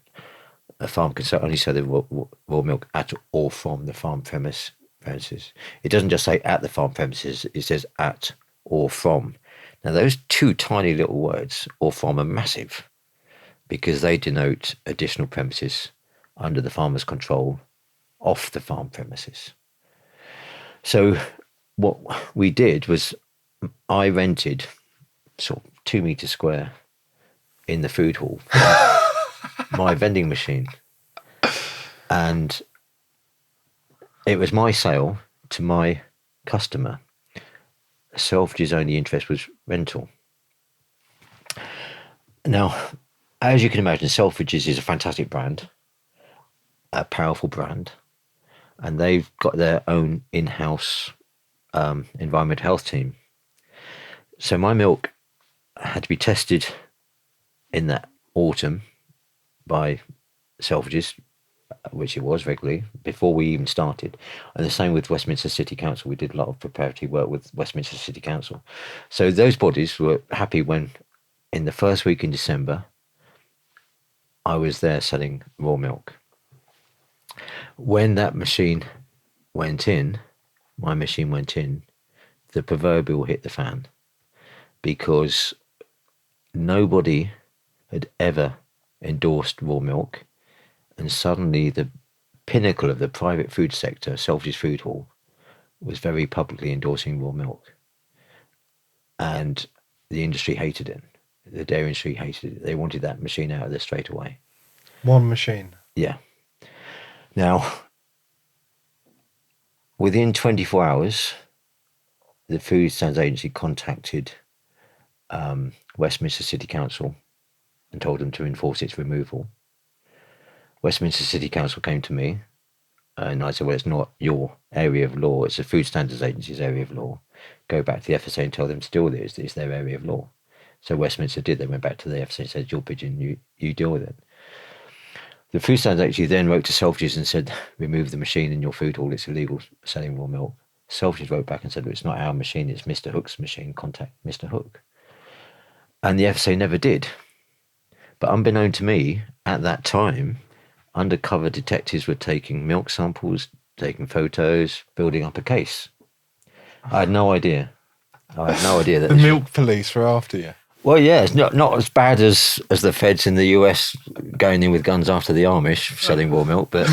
a farm can only sell the raw milk at or from the farm premises. It doesn't just say at the farm premises, it says at or from. Now, those two tiny little words, or from, are massive, because they denote additional premises under the farmer's control off the farm premises. So what we did was I rented sort of 2 meters square in the food hall my vending machine, and it was my sale to my customer. Selfridges' only interest was rental. Now, as you can imagine, Selfridges is a fantastic brand, a powerful brand, and they've got their own in-house environmental health team. So my milk had to be tested in that autumn by Selfridges, which it was regularly, before we even started. And the same with Westminster City Council. We did a lot of preparatory work with Westminster City Council. So those bodies were happy when, in the first week in December, I was there selling raw milk. When that machine went in, my machine went in, the proverbial hit the fan, because nobody had ever endorsed raw milk, and suddenly the pinnacle of the private food sector, Selfridges Food Hall, was very publicly endorsing raw milk, and the industry hated it. The dairy industry hated it. They wanted that machine out of there straight away. One machine. Yeah. Now, within 24 hours, the Food Standards Agency contacted Westminster City Council and told them to enforce its removal. Westminster City Council came to me and I said, "Well, it's not your area of law, it's the Food Standards Agency's area of law. Go back to the FSA and tell them to deal with it. It's their area of law." So Westminster did. They went back to the FSA and said, "Your pigeon, you deal with it." The Food Standards Agency then wrote to Selfridges and said, "Remove the machine in your food hall, it's illegal selling raw milk." Selfridges wrote back and said, "It's not our machine, it's Mr. Hook's machine, contact Mr. Hook." And the FSA never did. But unbeknown to me, at that time, undercover detectives were taking milk samples, taking photos, building up a case. I had no idea. That The milk police were after you. Well, yeah, it's not as bad as the feds in the US going in with guns after the Amish selling raw milk, but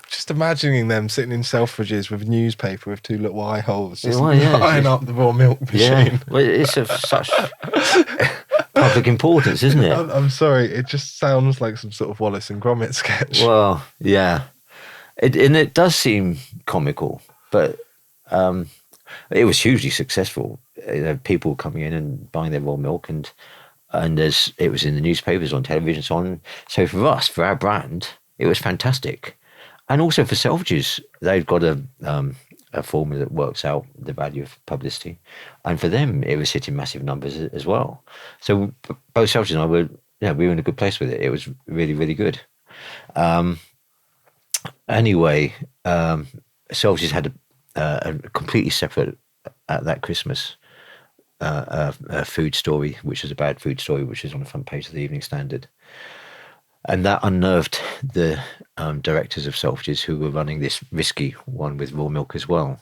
Just imagining them sitting in Selfridges with a newspaper with two little eye holes, just yeah, lining up the raw milk machine. yeah, well, it's of such public importance, isn't it? I'm sorry, it just sounds like some sort of Wallace and Gromit sketch. Well, yeah, it does seem comical, but it was hugely successful. People coming in and buying their raw milk, and as it was in the newspapers, on television, so on. So for us, for our brand, it was fantastic, and also for Selfridges, they've got a formula that works out the value of publicity, and for them, it was hitting massive numbers as well. So both Selfridges and I were, we were in a good place with it. It was really, really good. Anyway, Selfridges had a completely separate at that Christmas a food story, which was a bad food story, which was on the front page of the Evening Standard. And that unnerved the directors of Selfridges, who were running this risky one with raw milk as well.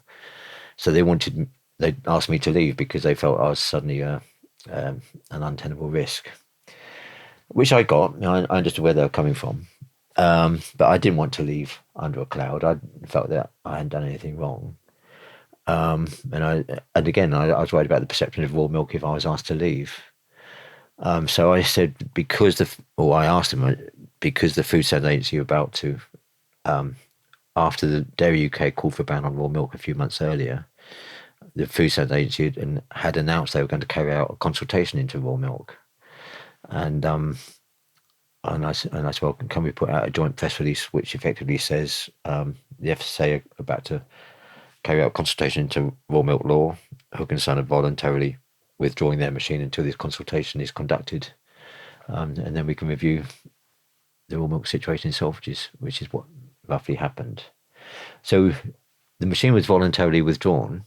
So they asked me to leave because they felt I was suddenly an untenable risk, which I got. I understood where they were coming from. But I didn't want to leave under a cloud. I felt that I hadn't done anything wrong. And again, I was worried about the perception of raw milk if I was asked to leave. So I said, I asked them, because the Food Standards Agency were about to, after the Dairy UK called for a ban on raw milk a few months earlier, the Food Standards Agency had announced they were going to carry out a consultation into raw milk. And I said, well, can we put out a joint press release which effectively says the FSA are about to carry out consultation into raw milk law, Hook and Son are voluntarily withdrawing their machine until this consultation is conducted, and then we can review the raw milk situation in Selfridges, which is what roughly happened. So the machine was voluntarily withdrawn,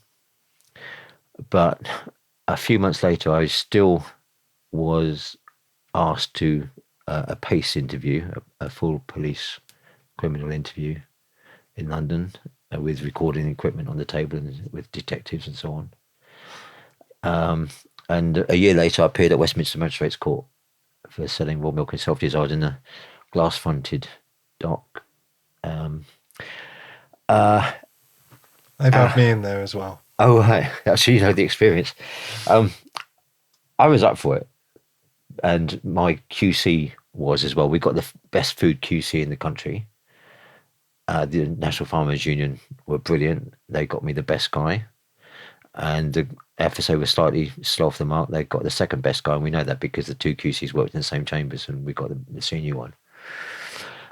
but a few months later, I still was asked to a PACE interview, a full police criminal interview in London, with recording equipment on the table and with detectives and so on. And a year later, I appeared at Westminster Magistrates Court for selling raw milk in Selfridges. I was in a glass-fronted dock. They've had me in there as well. Oh, right. Actually, you know the experience. I was up for it, and my QC was as well. We got the best food QC in the country. The National Farmers Union were brilliant. They got me the best guy, and the FSA was slightly slow off the mark. They got the second best guy, and we know that because the two QCs worked in the same chambers, and we got the senior one.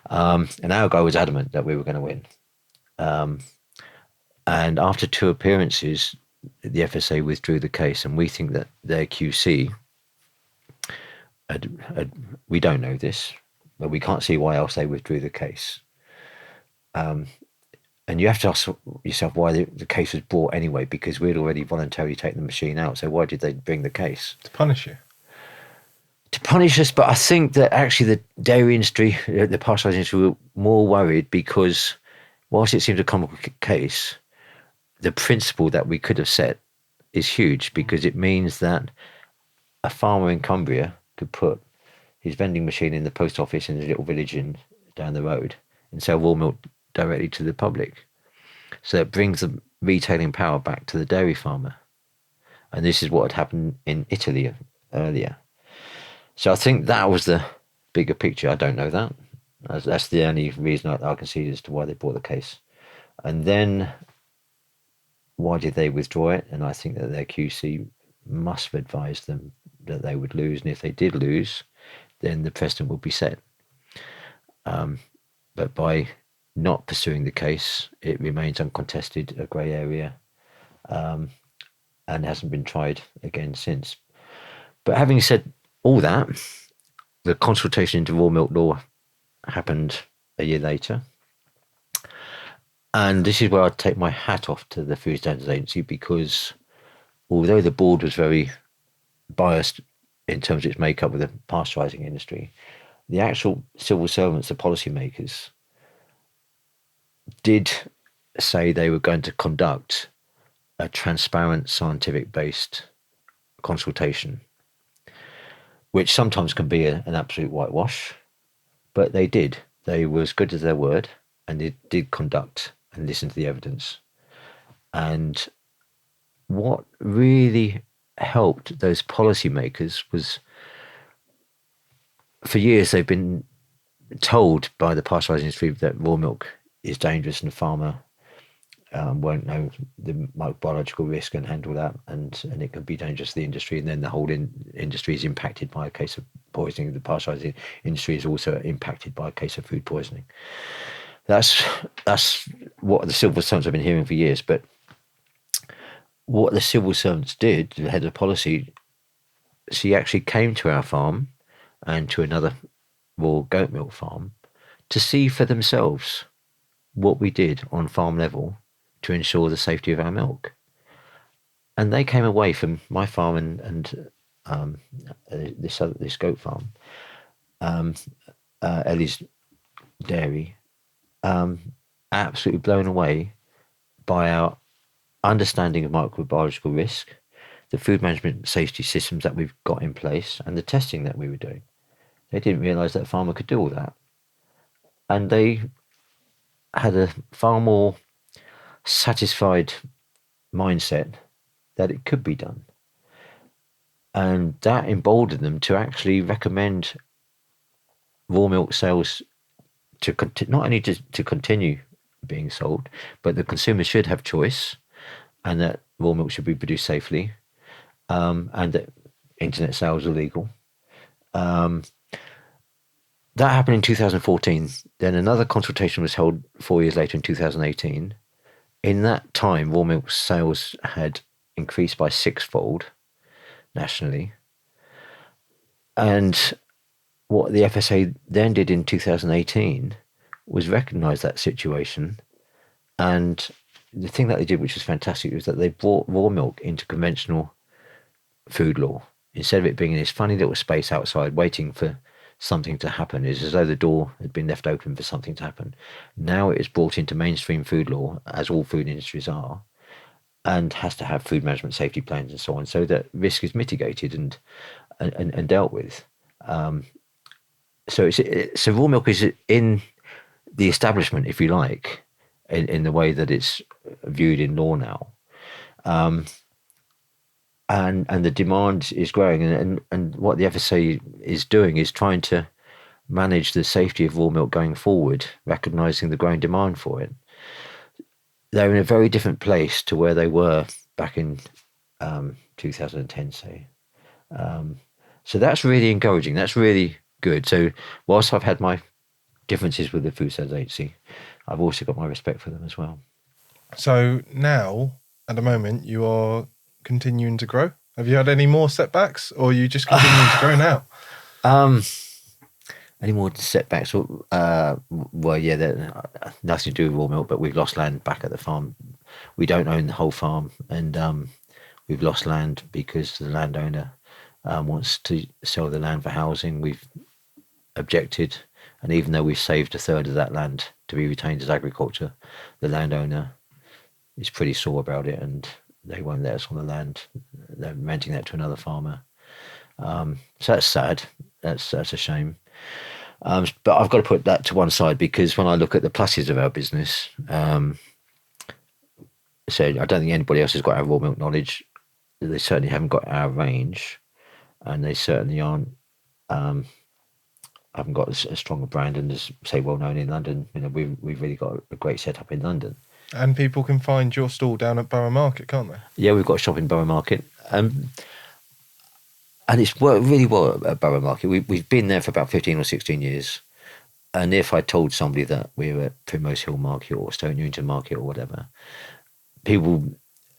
And our guy was adamant that we were going to win. And after two appearances, the FSA withdrew the case, and we think that their QC, we don't know this, but we can't see why else they withdrew the case. And you have to ask yourself why the case was brought anyway, because we'd already voluntarily taken the machine out. So why did they bring the case? To punish you. To punish us, but I think that actually the dairy industry, the pasteurising industry, were more worried because whilst it seemed a complicated case, the principle that we could have set is huge, because it means that a farmer in Cumbria could put his vending machine in the post office in his little village down the road and sell raw milk directly to the public. So it brings the retailing power back to the dairy farmer. And this is what had happened in Italy earlier. So I think that was the bigger picture. I don't know that. That's the only reason I can see as to why they brought the case. And then why did they withdraw it? And I think that their QC must have advised them that they would lose. And if they did lose, then the precedent would be set. But by not pursuing the case, it remains uncontested, a grey area, and hasn't been tried again since. But having said all that, the consultation into raw milk law happened a year later. And this is where I take my hat off to the Food Standards Agency, because although the board was very biased in terms of its makeup with the pasteurising industry, the actual civil servants, the policymakers, did say they were going to conduct a transparent, scientific-based consultation, which sometimes can be an absolute whitewash, but they did. They were as good as their word, and they did conduct and listen to the evidence. And what really helped those policymakers was, for years they've been told by the pasteurising industry that raw milk is dangerous and the farmer won't know the biological risk and handle that, and it can be dangerous to the industry, and then the whole industry is impacted by a case of poisoning. The pasteurising industry is also impacted by a case of food poisoning. That's what the civil servants have been hearing for years. But what the civil servants did, the head of policy, she actually came to our farm and to another raw goat milk farm to see for themselves what we did on farm level to ensure the safety of our milk. And they came away from my farm and this goat farm, Ellie's dairy, absolutely blown away by our understanding of microbiological risk, the food management safety systems that we've got in place, and the testing that we were doing. They didn't realise that a farmer could do all that. And they had a far more satisfied mindset that it could be done. And that emboldened them to actually recommend raw milk sales to not only to continue being sold, but the consumer should have choice, and that raw milk should be produced safely, and that internet sales are legal. That happened in 2014. Then another consultation was held 4 years later in 2018. In that time, raw milk sales had increased by sixfold nationally. And what the FSA then did in 2018 was recognise that situation. And the thing that they did, which was fantastic, was that they brought raw milk into conventional food law. Instead of it being in this funny little space outside waiting for something to happen, it's as though the door had been left open for something to happen. Now it is brought into mainstream food law, as all food industries are, and has to have food management safety plans and so on, so that risk is mitigated and dealt with. So raw milk is in the establishment, if you like, in the way that it's viewed in law now. And the demand is growing, and what the FSA is doing is trying to manage the safety of raw milk going forward, recognising the growing demand for it. They're in a very different place to where they were back in 2010, say. So that's really encouraging. That's really good. So whilst I've had my differences with the Food Sales Agency, I've also got my respect for them as well. So now, at the moment, you are continuing to grow. Have you had any more setbacks, or are you just continuing to grow now? Any more setbacks? Well, yeah, nothing to do with raw milk, but we've lost land back at the farm. We don't own the whole farm, and we've lost land because the landowner wants to sell the land for housing. We've objected, and even though we've saved a third of that land to be retained as agriculture, the landowner is pretty sore about it, and they won't let us on the land. They're renting that to another farmer. So that's sad. That's a shame. But I've got to put that to one side, because when I look at the pluses of our business, so I don't think anybody else has got our raw milk knowledge. They certainly haven't got our range, and they certainly aren't. Haven't got a stronger brand and as say well known in London. You know, we've really got a great setup in London. And people can find your stall down at Borough Market, can't they? Yeah, we've got a shop in Borough Market. And it's worked really well at Borough Market. We've been there for about 15 or 16 years. And if I told somebody that we were at Primrose Hill Market or Stoke Newington Market or whatever, people,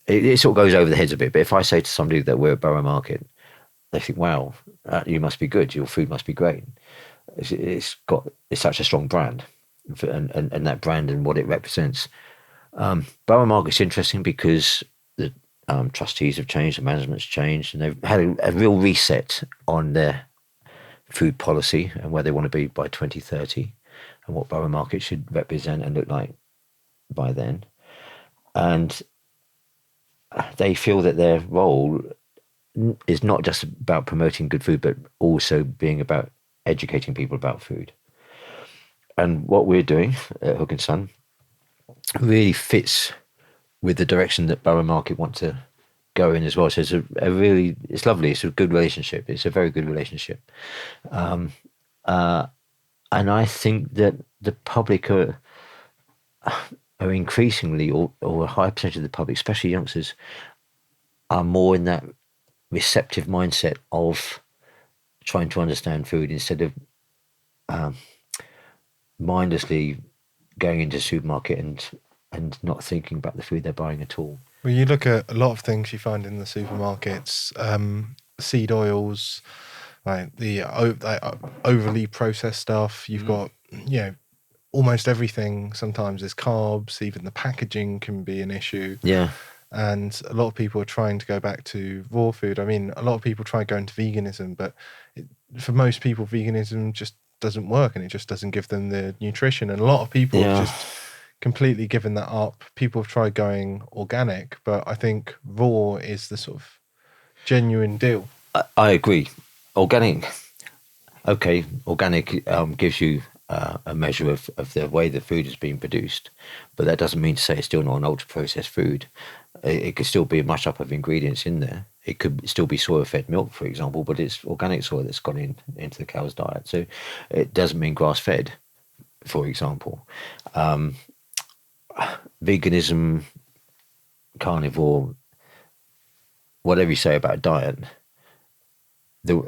it sort of goes over the heads a bit. But if I say to somebody that we're at Borough Market, they think, wow, you must be good. Your food must be great. It's such a strong brand, and that brand and what it represents. Borough Market's interesting because the trustees have changed, the management's changed, and they've had a real reset on their food policy and where they want to be by 2030 and what Borough Market should represent and look like by then. And they feel that their role is not just about promoting good food, but also being about educating people about food. And what we're doing at Hook and Son really fits with the direction that Borough Market want to go in as well. So it's it's lovely. It's a good relationship. It's a very good relationship. And I think that the public are increasingly, or a high percentage of the public, especially youngsters, are more in that receptive mindset of trying to understand food instead of mindlessly going into a supermarket and not thinking about the food they're buying at all. Well, you look at a lot of things you find in the supermarkets, seed oils, like the overly processed stuff. You've got, almost everything. Sometimes there's carbs. Even the packaging can be an issue. Yeah. and a lot of people are trying to go back to raw food. I mean, a lot of people try going to veganism, but for most people, veganism just doesn't work, and it just doesn't give them the nutrition. And a lot of people have Yeah, just completely given that up. People have tried going organic, but I think raw is the sort of genuine deal. I agree. Organic, okay, organic gives you a measure of the way the food is being produced, but that doesn't mean to say it's still not an ultra processed food. It could still be a mash up of ingredients in there. It could still be soil fed milk, for example, but it's organic soil that's gone into the cow's diet. So it doesn't mean grass fed, for example. Veganism, carnivore, whatever you say about diet,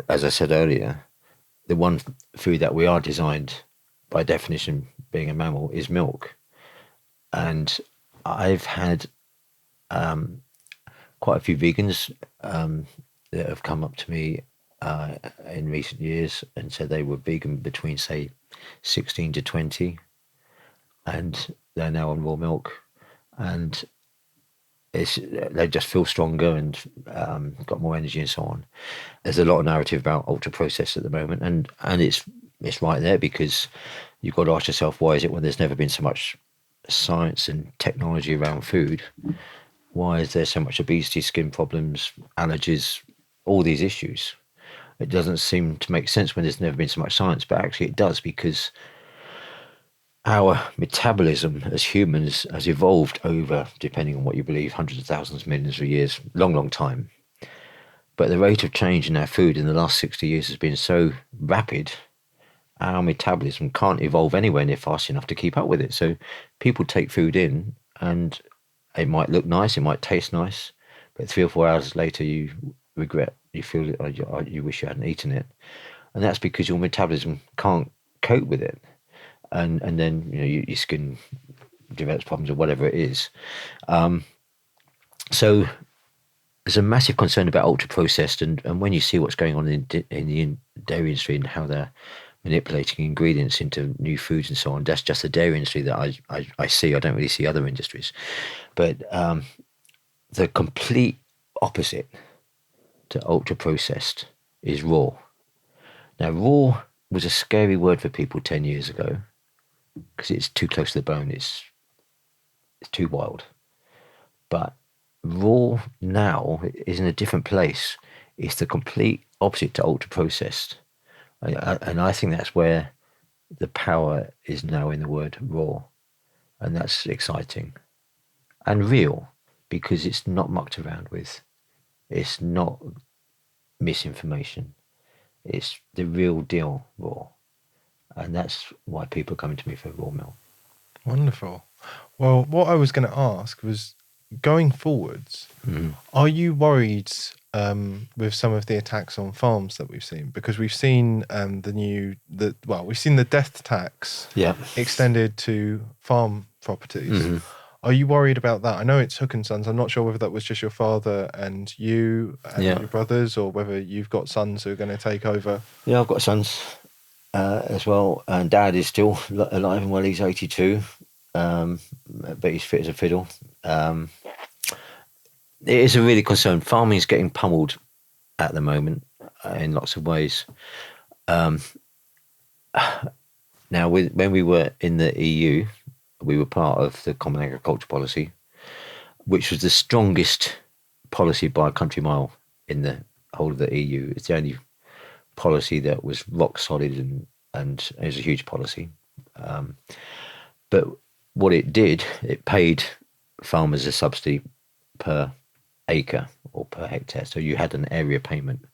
as I said earlier, the one food that we are designed by definition being a mammal is milk. And I've had quite a few vegans that have come up to me in recent years and said they were vegan between, say, 16 to 20, and they're now on raw milk. And they just feel stronger and got more energy and so on. There's a lot of narrative about ultra processed at the moment, and it's right there, because you've got to ask yourself, why is it when there's never been so much science and technology around food, why is there so much obesity, skin problems, allergies, all these issues? It doesn't seem to make sense when there's never been so much science, but actually it does, because our metabolism as humans has evolved over, depending on what you believe, hundreds of thousands, millions of years, long, long time. But the rate of change in our food in the last 60 years has been so rapid, our metabolism can't evolve anywhere near fast enough to keep up with it. So people take food in, and it might look nice, it might taste nice, but 3 or 4 hours later you regret, you feel you wish you hadn't eaten it. And that's because your metabolism can't cope with it. And then your skin develops problems or whatever it is. So there's a massive concern about ultra processed, and when you see what's going on in the dairy industry and how they're manipulating ingredients into new foods and so on, that's just the dairy industry that I see. I don't really see other industries, but the complete opposite to ultra processed is raw. Now, raw was a scary word for people 10 years ago because it's too close to the bone. It's too wild. But raw now is in a different place. It's the complete opposite to ultra processed. And I think that's where the power is now in the word raw. And that's exciting and real, because it's not mucked around with. It's not misinformation. It's the real deal raw. And that's why people are coming to me for raw milk. Wonderful. Well, what I was going to ask was, going forwards, are you worried with some of the attacks on farms that we've seen? Because we've seen we've seen the death tax extended to farm properties. Are you worried about that? I know it's Hook and Sons. I'm not sure whether that was just your father and you and your brothers, or whether you've got sons who are going to take over. Yeah, I've got sons as well, and Dad is still alive and well. He's 82, but he's fit as a fiddle. It is a really concern. Farming is getting pummeled at the moment in lots of ways. Now, when we were in the EU, we were part of the Common Agriculture Policy, which was the strongest policy by a country mile in the whole of the EU. It's the only policy that was rock solid, and it was a huge policy. But what it did, it paid farmers a subsidy per acre or per hectare. So you had an area payment.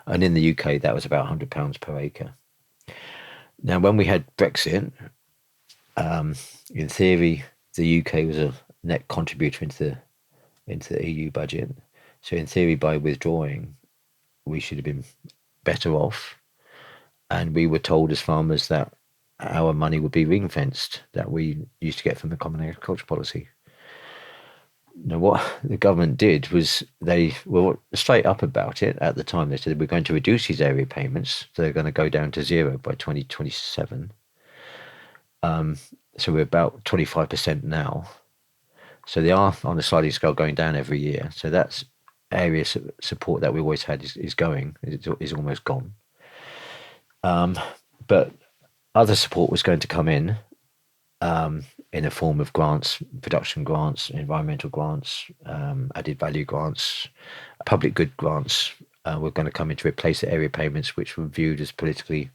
And in the UK, that was about £100 per acre. Now, when we had Brexit, in theory, the UK was a net contributor into the EU budget. So in theory, by withdrawing, we should have been better off. And we were told as farmers that our money would be ring-fenced, that we used to get from the Common Agriculture Policy. Now, what the government did was they were straight up about it at the time. They said we're going to reduce these area payments. So they're going to go down to zero by 2027. So we're about 25% now. So they are on a sliding scale going down every year. So that's area support that we always had is almost gone. But other support was going to come in the form of grants, production grants, environmental grants, added value grants, public good grants. Were going to come in to replace the area payments, which were viewed as politically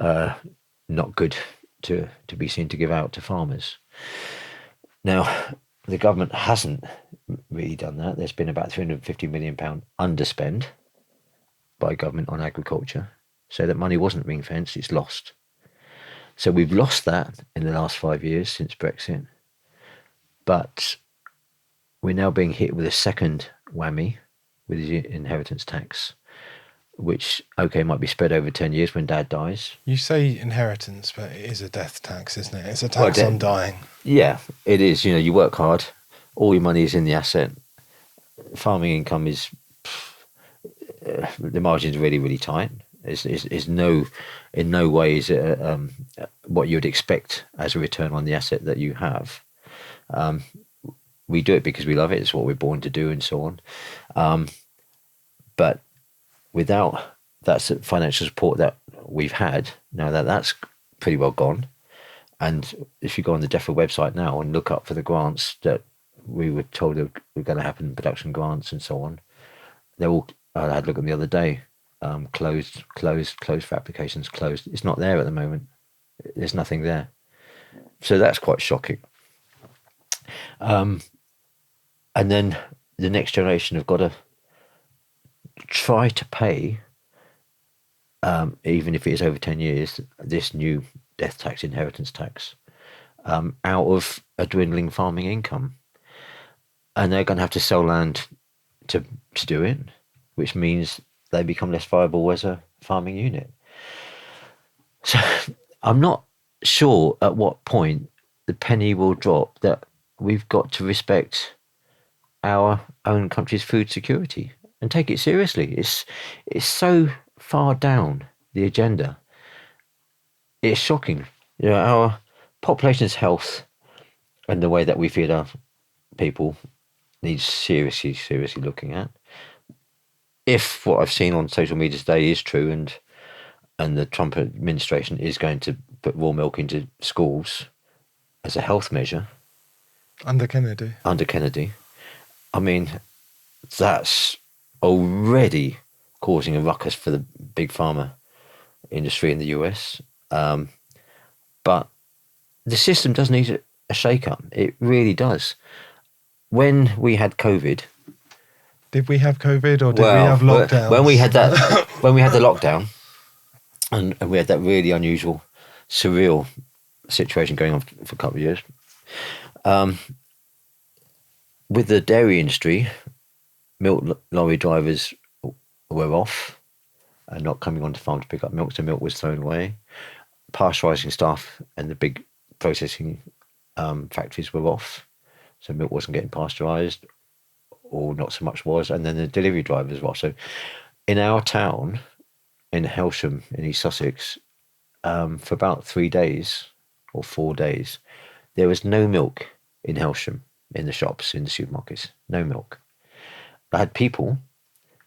not good to be seen to give out to farmers. Now, the government hasn't really done that. There's been about £350 million underspend by government on agriculture. So that money wasn't ring fenced, it's lost. So we've lost that in the last 5 years since Brexit. But we're now being hit with a second whammy with the inheritance tax, which, okay, might be spread over 10 years when dad dies. You say inheritance, but it is a death tax, isn't it? It's a tax on dying. Yeah, it is. You know, you work hard, all your money is in the asset. Farming income is, the margin's really, really tight. Is no, in no way is it what you'd expect as a return on the asset that you have. We do it because we love it. It's what we're born to do, and so on. But without that financial support that we've had, now that's pretty well gone. And if you go on the DEFRA website now and look up for the grants that we were told were going to happen, production grants and so on, they're all. I had a look at them the other day. Closed for applications, closed. It's not there at the moment. There's nothing there. So that's quite shocking. And then the next generation have got to try to pay, even if it is over 10 years, this new death tax, inheritance tax, out of a dwindling farming income. And they're going to have to sell land to do it, which means they become less viable as a farming unit. So I'm not sure at what point the penny will drop that we've got to respect our own country's food security and take it seriously. It's so far down the agenda. It's shocking. You know, our population's health and the way that we feed our people needs seriously looking at. If what I've seen on social media today is true, and the Trump administration is going to put raw milk into schools as a health measure under Kennedy, I mean, that's already causing a ruckus for the big pharma industry in the US. But the system does need a shake-up. It really does. When we had COVID. Did we have COVID or did we have lockdowns? When we had that, when we had the lockdown, and we had that really unusual, surreal situation going on for a couple of years, with the dairy industry, milk lorry drivers were off and not coming onto farm to pick up milk, so milk was thrown away. Pasteurizing staff and the big processing factories were off, so milk wasn't getting pasteurized, or not so much was, and then the delivery drivers were off. So in our town, in Helsham, in East Sussex, for about 3 days or 4 days, there was no milk in Helsham, in the shops, in the supermarkets, no milk. I had people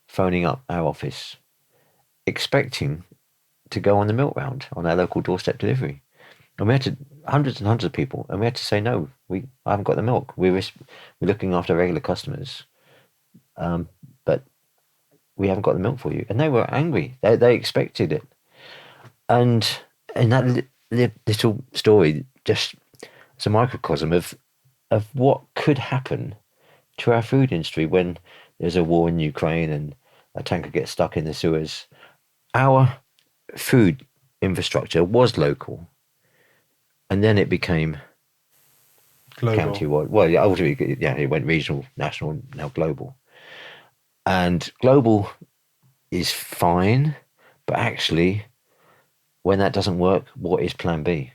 phoning up our office expecting to go on the milk round on our local doorstep delivery. And we had to, hundreds and hundreds of people, and we had to say, no, I haven't got the milk. We're looking after regular customers, but we haven't got the milk for you. And they were angry. They expected it. And that little story just is a microcosm of what could happen to our food industry when there's a war in Ukraine and a tanker gets stuck in the sewers. Our food infrastructure was local, and then it became global. County-wide. Well, yeah, ultimately, yeah, it went regional, national, now global. And global is fine, but actually, when that doesn't work, what is Plan B?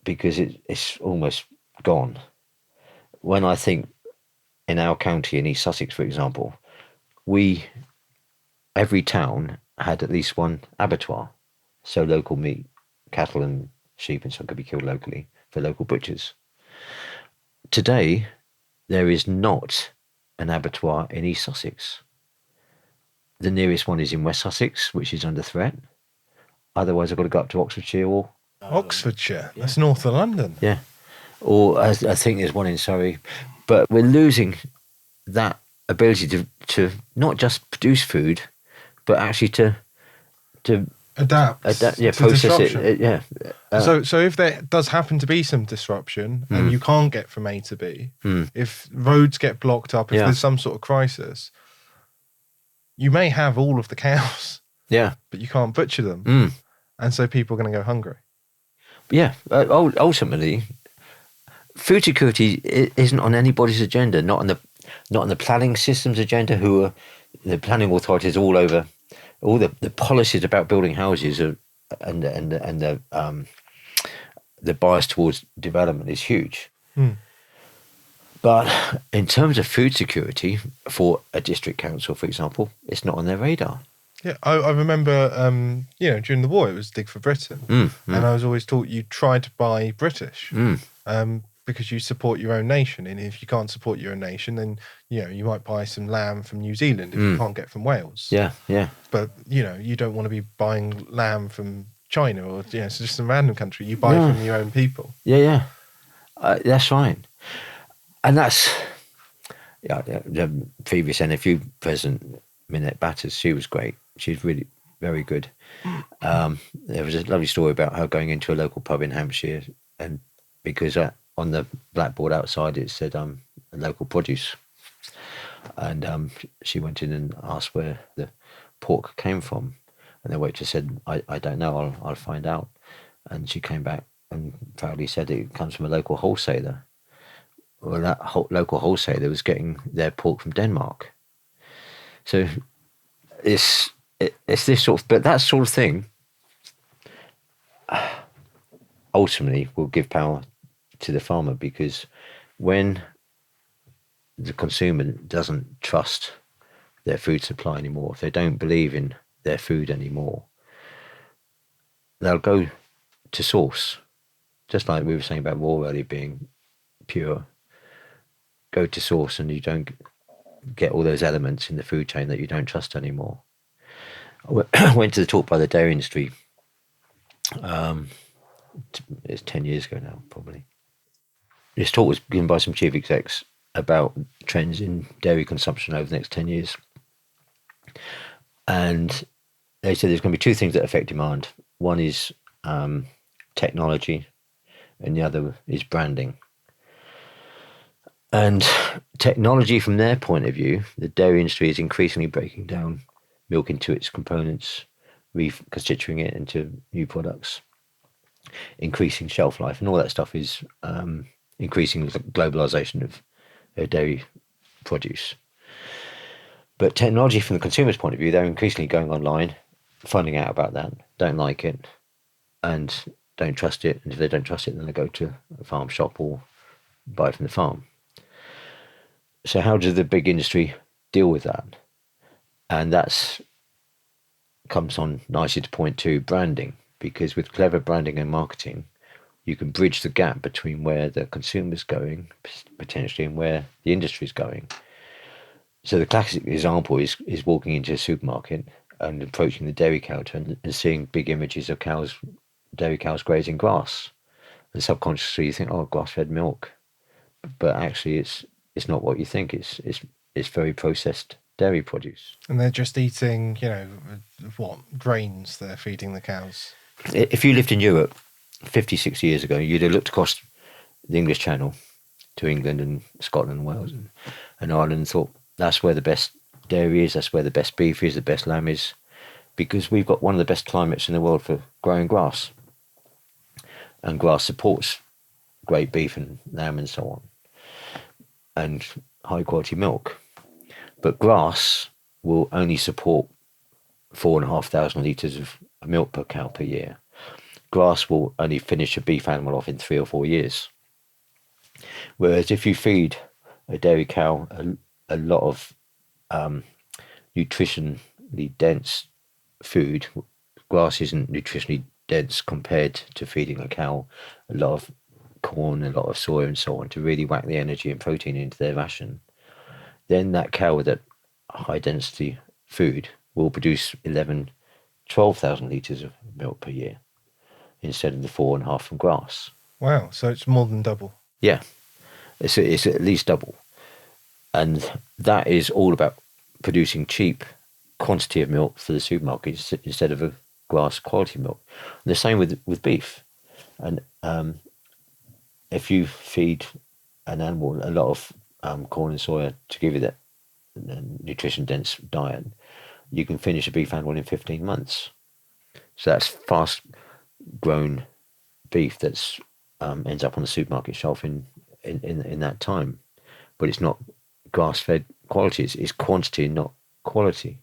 Because it's almost gone. When I think in our county, in East Sussex, for example, every town had at least one abattoir, so local meat, cattle and sheep and so on could be killed locally for local butchers. today, there is not an abattoir in East Sussex. The nearest one is in West Sussex, which is under threat. Otherwise, I've got to go up to Oxfordshire or Oxfordshire. That's north of London. yeah, or I think there's one in Surrey. But we're losing that ability to not just produce food, but actually to Adapt yeah, to process disruption. it. Yeah. So if there does happen to be some disruption and you can't get from A to B, if roads get blocked up, if Yeah. there's some sort of crisis, you may have all of the cows, Yeah. but you can't butcher them. And so people are going to go hungry. Yeah. Ultimately, food security isn't on anybody's agenda, not on the planning system's agenda, who are the planning authorities all over. All the policies about building houses and the bias towards development is huge. But in terms of food security for a district council, for example, it's not on their radar. Yeah, I remember, during the war, it was Dig for Britain. And I was always taught you try to buy British because you support your own nation. And if you can't support your own nation, then, you might buy some lamb from New Zealand if you can't get from Wales. Yeah, yeah. But, you don't want to be buying lamb from China or, so just some random country. You buy from your own people. Yeah. That's right. And that's, the previous NFU president, Minette Batters, she was great. She's really very good. There was a lovely story about her going into a local pub in Hampshire, and because on the blackboard outside it said local produce, and she went in and asked where the pork came from, and the waitress said, I don't know, I'll find out. And she came back and proudly said it comes from a local wholesaler. Well, that local wholesaler was getting their pork from Denmark. So it's this sort of, but that sort of thing ultimately will give power to the farmer, because when the consumer doesn't trust their food supply anymore, if they don't believe in their food anymore, they'll go to source. Just like we were saying about raw earlier being pure, go to source, and you don't get all those elements in the food chain that you don't trust anymore. I went to the talk by the dairy industry. It's 10 years ago now, probably. This talk was given by some chief execs about trends in dairy consumption over the next 10 years. And they said there's going to be two things that affect demand. One is technology, and the other is branding. And technology, from their point of view, the dairy industry is increasingly breaking down milk into its components, reconstituting it into new products, increasing shelf life, and all that stuff is increasing the globalization of dairy produce. But technology, from the consumer's point of view, they're increasingly going online, finding out about that, don't like it, and don't trust it. And if they don't trust it, then they go to a farm shop or buy from the farm. So how does the big industry deal with that? And that's comes on nicely to point to branding, because with clever branding and marketing, you can bridge the gap between where the consumer's going, potentially, and where the industry's going. So the classic example is walking into a supermarket and approaching the dairy counter and seeing big images of dairy cows grazing grass. And subconsciously you think, oh, grass-fed milk. But actually it's not what you think. It's very processed dairy produce. And they're just eating, what grains they're feeding the cows. If you lived in Europe 50, 60 years ago, you'd have looked across the English Channel to England and Scotland and Wales and Ireland and thought, that's where the best dairy is, that's where the best beef is, the best lamb is, because we've got one of the best climates in the world for growing grass. And grass supports great beef and lamb and so on, and high quality milk. But grass will only support 4,500 litres of milk per cow per year. Grass will only finish a beef animal off in 3 or 4 years. Whereas if you feed a dairy cow a lot of nutritionally dense food, grass isn't nutritionally dense compared to feeding a cow a lot of corn, a lot of soy and so on to really whack the energy and protein into their ration, then that cow with that high density food will produce 11, 12,000 litres of milk per year instead of the 4.5 from grass. Wow. So it's more than double. Yeah, it's at least double. And that is all about producing cheap quantity of milk for the supermarkets instead of a grass quality milk. And the same with beef. And if you feed an animal a lot of corn and soya to give you that nutrition dense diet, you can finish a beef animal in 15 months. So that's fast grown beef that's ends up on the supermarket shelf in that time. But it's not grass fed quality, it's quantity, not quality.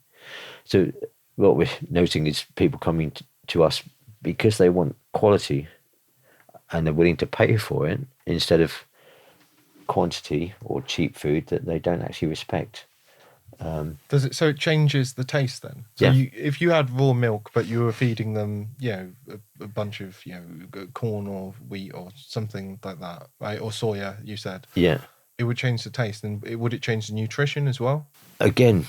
So what we're noting is people coming to us because they want quality and they're willing to pay for it instead of quantity or cheap food that they don't actually respect. Does it? So it changes the taste then. So Yeah. if you had raw milk, but you were feeding them, a bunch of corn or wheat or something like that, right? Or soya, you said. Yeah. It would change the taste, and would it change the nutrition as well? Again,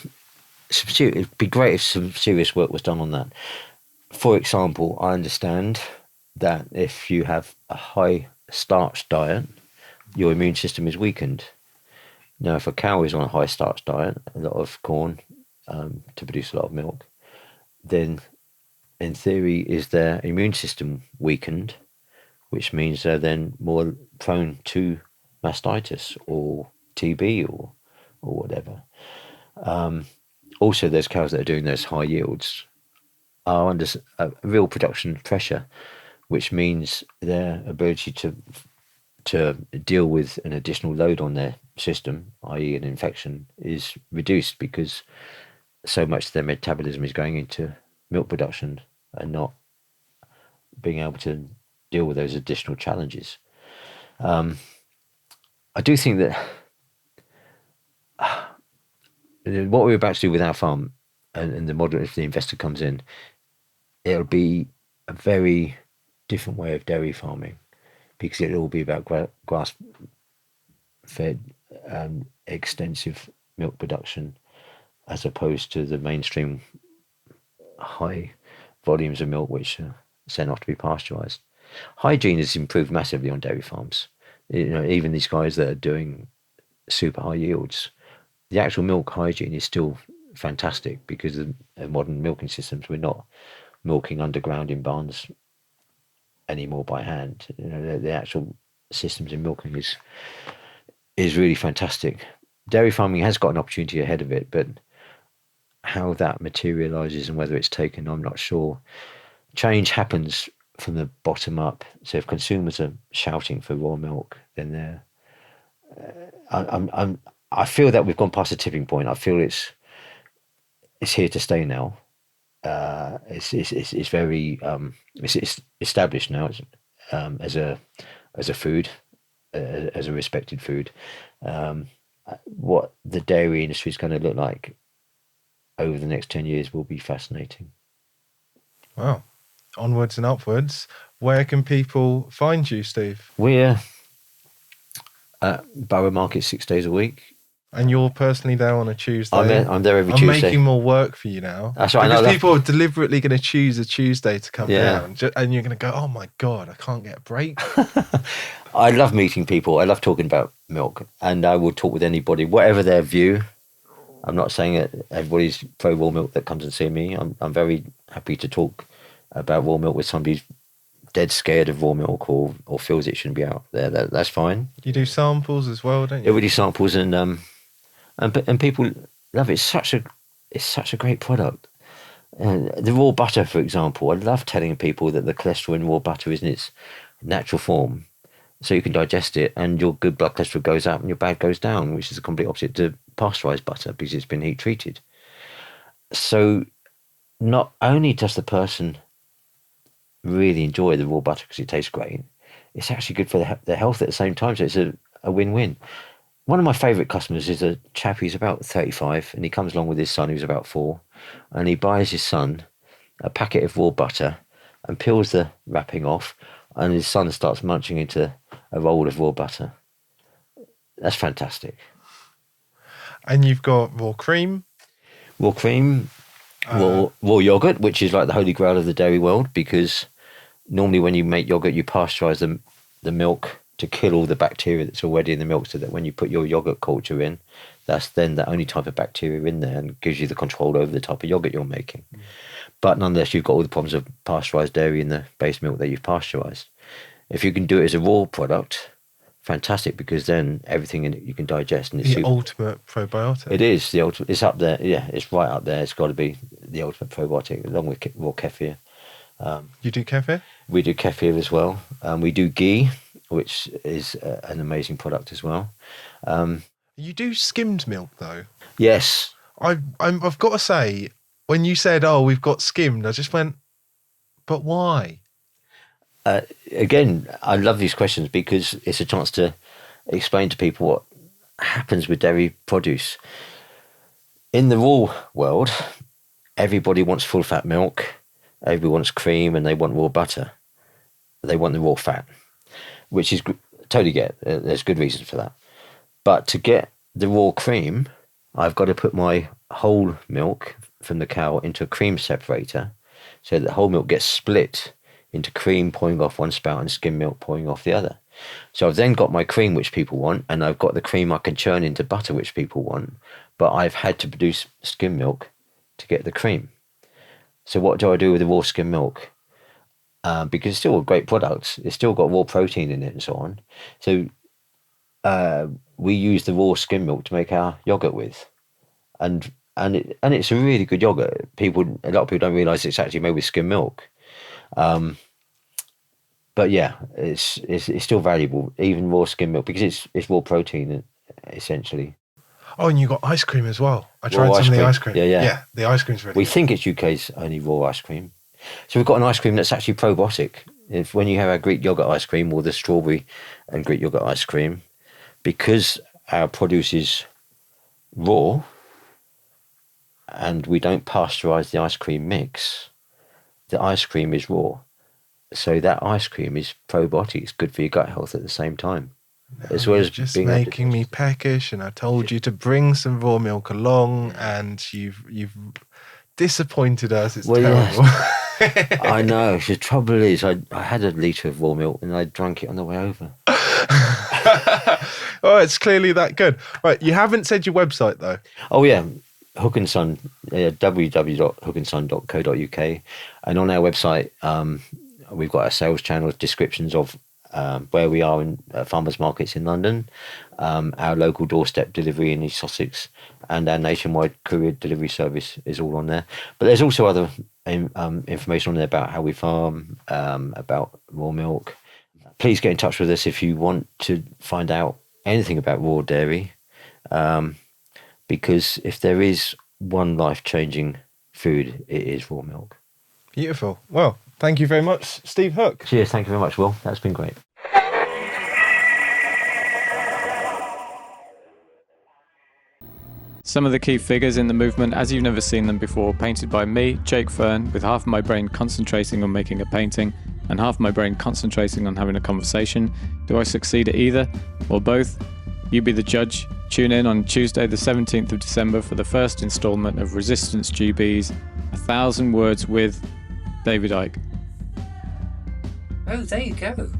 it'd be great if some serious work was done on that. For example, I understand that if you have a high starch diet, your immune system is weakened. Now, if a cow is on a high starch diet, a lot of corn to produce a lot of milk, then in theory, is their immune system weakened, which means they're then more prone to mastitis or TB or whatever. Also, those cows that are doing those high yields are under a real production pressure, which means their ability to deal with an additional load on their system, i.e. an infection, is reduced because so much of their metabolism is going into milk production and not being able to deal with those additional challenges. I do think that what we're about to do with our farm and the model, if the investor comes in, it'll be a very different way of dairy farming because it'll all be about grass-fed, extensive milk production as opposed to the mainstream high volumes of milk which are sent off to be pasteurized. Hygiene has improved massively on dairy farms. Even these guys that are doing super high yields, the actual milk hygiene is still fantastic because of modern milking systems. We're not milking underground in barns anymore by hand. The actual systems in milking is really fantastic. Dairy farming has got an opportunity ahead of it, but how that materializes and whether it's taken, I'm not sure. Change happens from the bottom up. So if consumers are shouting for raw milk, then they're I feel that we've gone past the tipping point. I feel it's here to stay now. It's very it's established now as a food, as a respected food. What the dairy industry is going to look like over the next 10 years will be fascinating. Wow. Onwards and upwards. Where can people find you, Steve? We're at Borough Market 6 days a week. And you're personally there on a Tuesday. I'm there every I'm Tuesday. making more work for you now. That's right. Because people are deliberately going to choose a Tuesday to come down. And you're going to go, oh my God, I can't get a break. I love meeting people. I love talking about milk. And I will talk with anybody, whatever their view. I'm not saying that everybody's pro raw milk that comes and see me. I'm very happy to talk about raw milk with somebody who's dead scared of raw milk or feels it shouldn't be out there. That's fine. You do samples as well, don't you? Yeah, we do samples and people love it. It's such a great product. The raw butter, for example, I love telling people that the cholesterol in raw butter is in its natural form, so you can digest it, and your good blood cholesterol goes up and your bad goes down, which is the complete opposite to pasteurized butter because it's been heat treated. So not only does the person really enjoy the raw butter because it tastes great, it's actually good for their health at the same time. So it's a win-win. One of my favourite customers is a chap who's about 35 and he comes along with his son who's about 4 and he buys his son a packet of raw butter and peels the wrapping off, and his son starts munching into a roll of raw butter. That's fantastic. And you've got raw cream. Raw cream, raw yogurt, which is like the holy grail of the dairy world, because normally when you make yogurt, you pasteurize the milk to kill all the bacteria that's already in the milk, so that when you put your yogurt culture in, that's then the only type of bacteria in there and gives you the control over the type of yogurt you're making. But nonetheless, you've got all the problems of pasteurized dairy in the base milk that you've pasteurized. If you can do it as a raw product, fantastic, because then everything in it you can digest. And it's the ultimate probiotic. It is the ultimate. It's up there. Yeah, it's right up there. It's got to be the ultimate probiotic, along with raw kefir. You do kefir? We do kefir as well. We do ghee, which is an amazing product as well. You do skimmed milk though. Yes. I've got to say, when you said, "Oh, we've got skimmed," I just went, "But why?" Again, I love these questions because it's a chance to explain to people what happens with dairy produce. In the raw world, everybody wants full fat milk, everybody wants cream, and they want raw butter. They want the raw fat, which is totally get. There's good reasons for that. But to get the raw cream, I've got to put my whole milk from the cow into a cream separator, so that the whole milk gets split into cream pouring off one spout and skim milk pouring off the other. So I've then got my cream, which people want, and I've got the cream I can churn into butter, which people want, but I've had to produce skim milk to get the cream. So what do I do with the raw skim milk? Because it's still a great product, it's still got raw protein in it and so on. So we use the raw skim milk to make our yogurt with, and it's a really good yogurt. A lot of people don't realise it's actually made with skim milk. But yeah, it's still valuable, even raw skim milk, because it's raw protein essentially. Oh, and you got ice cream as well. I tried some of the ice cream. Yeah. The ice cream's really We good. think it's UK's only raw ice cream. So we've got an ice cream that's actually probiotic. If when you have our Greek yogurt ice cream or the strawberry and Greek yogurt ice cream, because our produce is raw and we don't pasteurize the ice cream mix, the ice cream is raw. So that ice cream is probiotic. It's good for your gut health at the same time. As well as just being making me peckish, and I told you to bring some raw milk along, and you've disappointed us. It's terrible. Yes. I know. The trouble is, I had a litre of raw milk and I drank it on the way over. Oh, it's clearly that good. Right, you haven't said your website though. Oh yeah, Hook and Son, www.hookandson.co.uk, and on our website, we've got our sales channels, descriptions of where we are in farmers markets in London, our local doorstep delivery in East Sussex, and our nationwide courier delivery service is all on there. But there's also other information on there about how we farm, about raw milk. Please get in touch with us if you want to find out anything about raw dairy, because if there is one life-changing food, it is raw milk. Beautiful. Well, thank you very much, Steve Hook. Cheers. Thank you very much, Will. That's been great. Some of the key figures in the movement as you've never seen them before, painted by me, Jake Fern, with half of my brain concentrating on making a painting and half of my brain concentrating on having a conversation. Do I succeed at either or both? You be the judge. Tune in on Tuesday the 17th of December for the first instalment of Resistance GB's 1,000 Words with David Icke. Oh, there you go.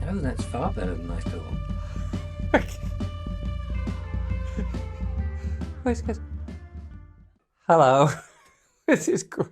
Oh, that's far better than I thought. Hello. This is great.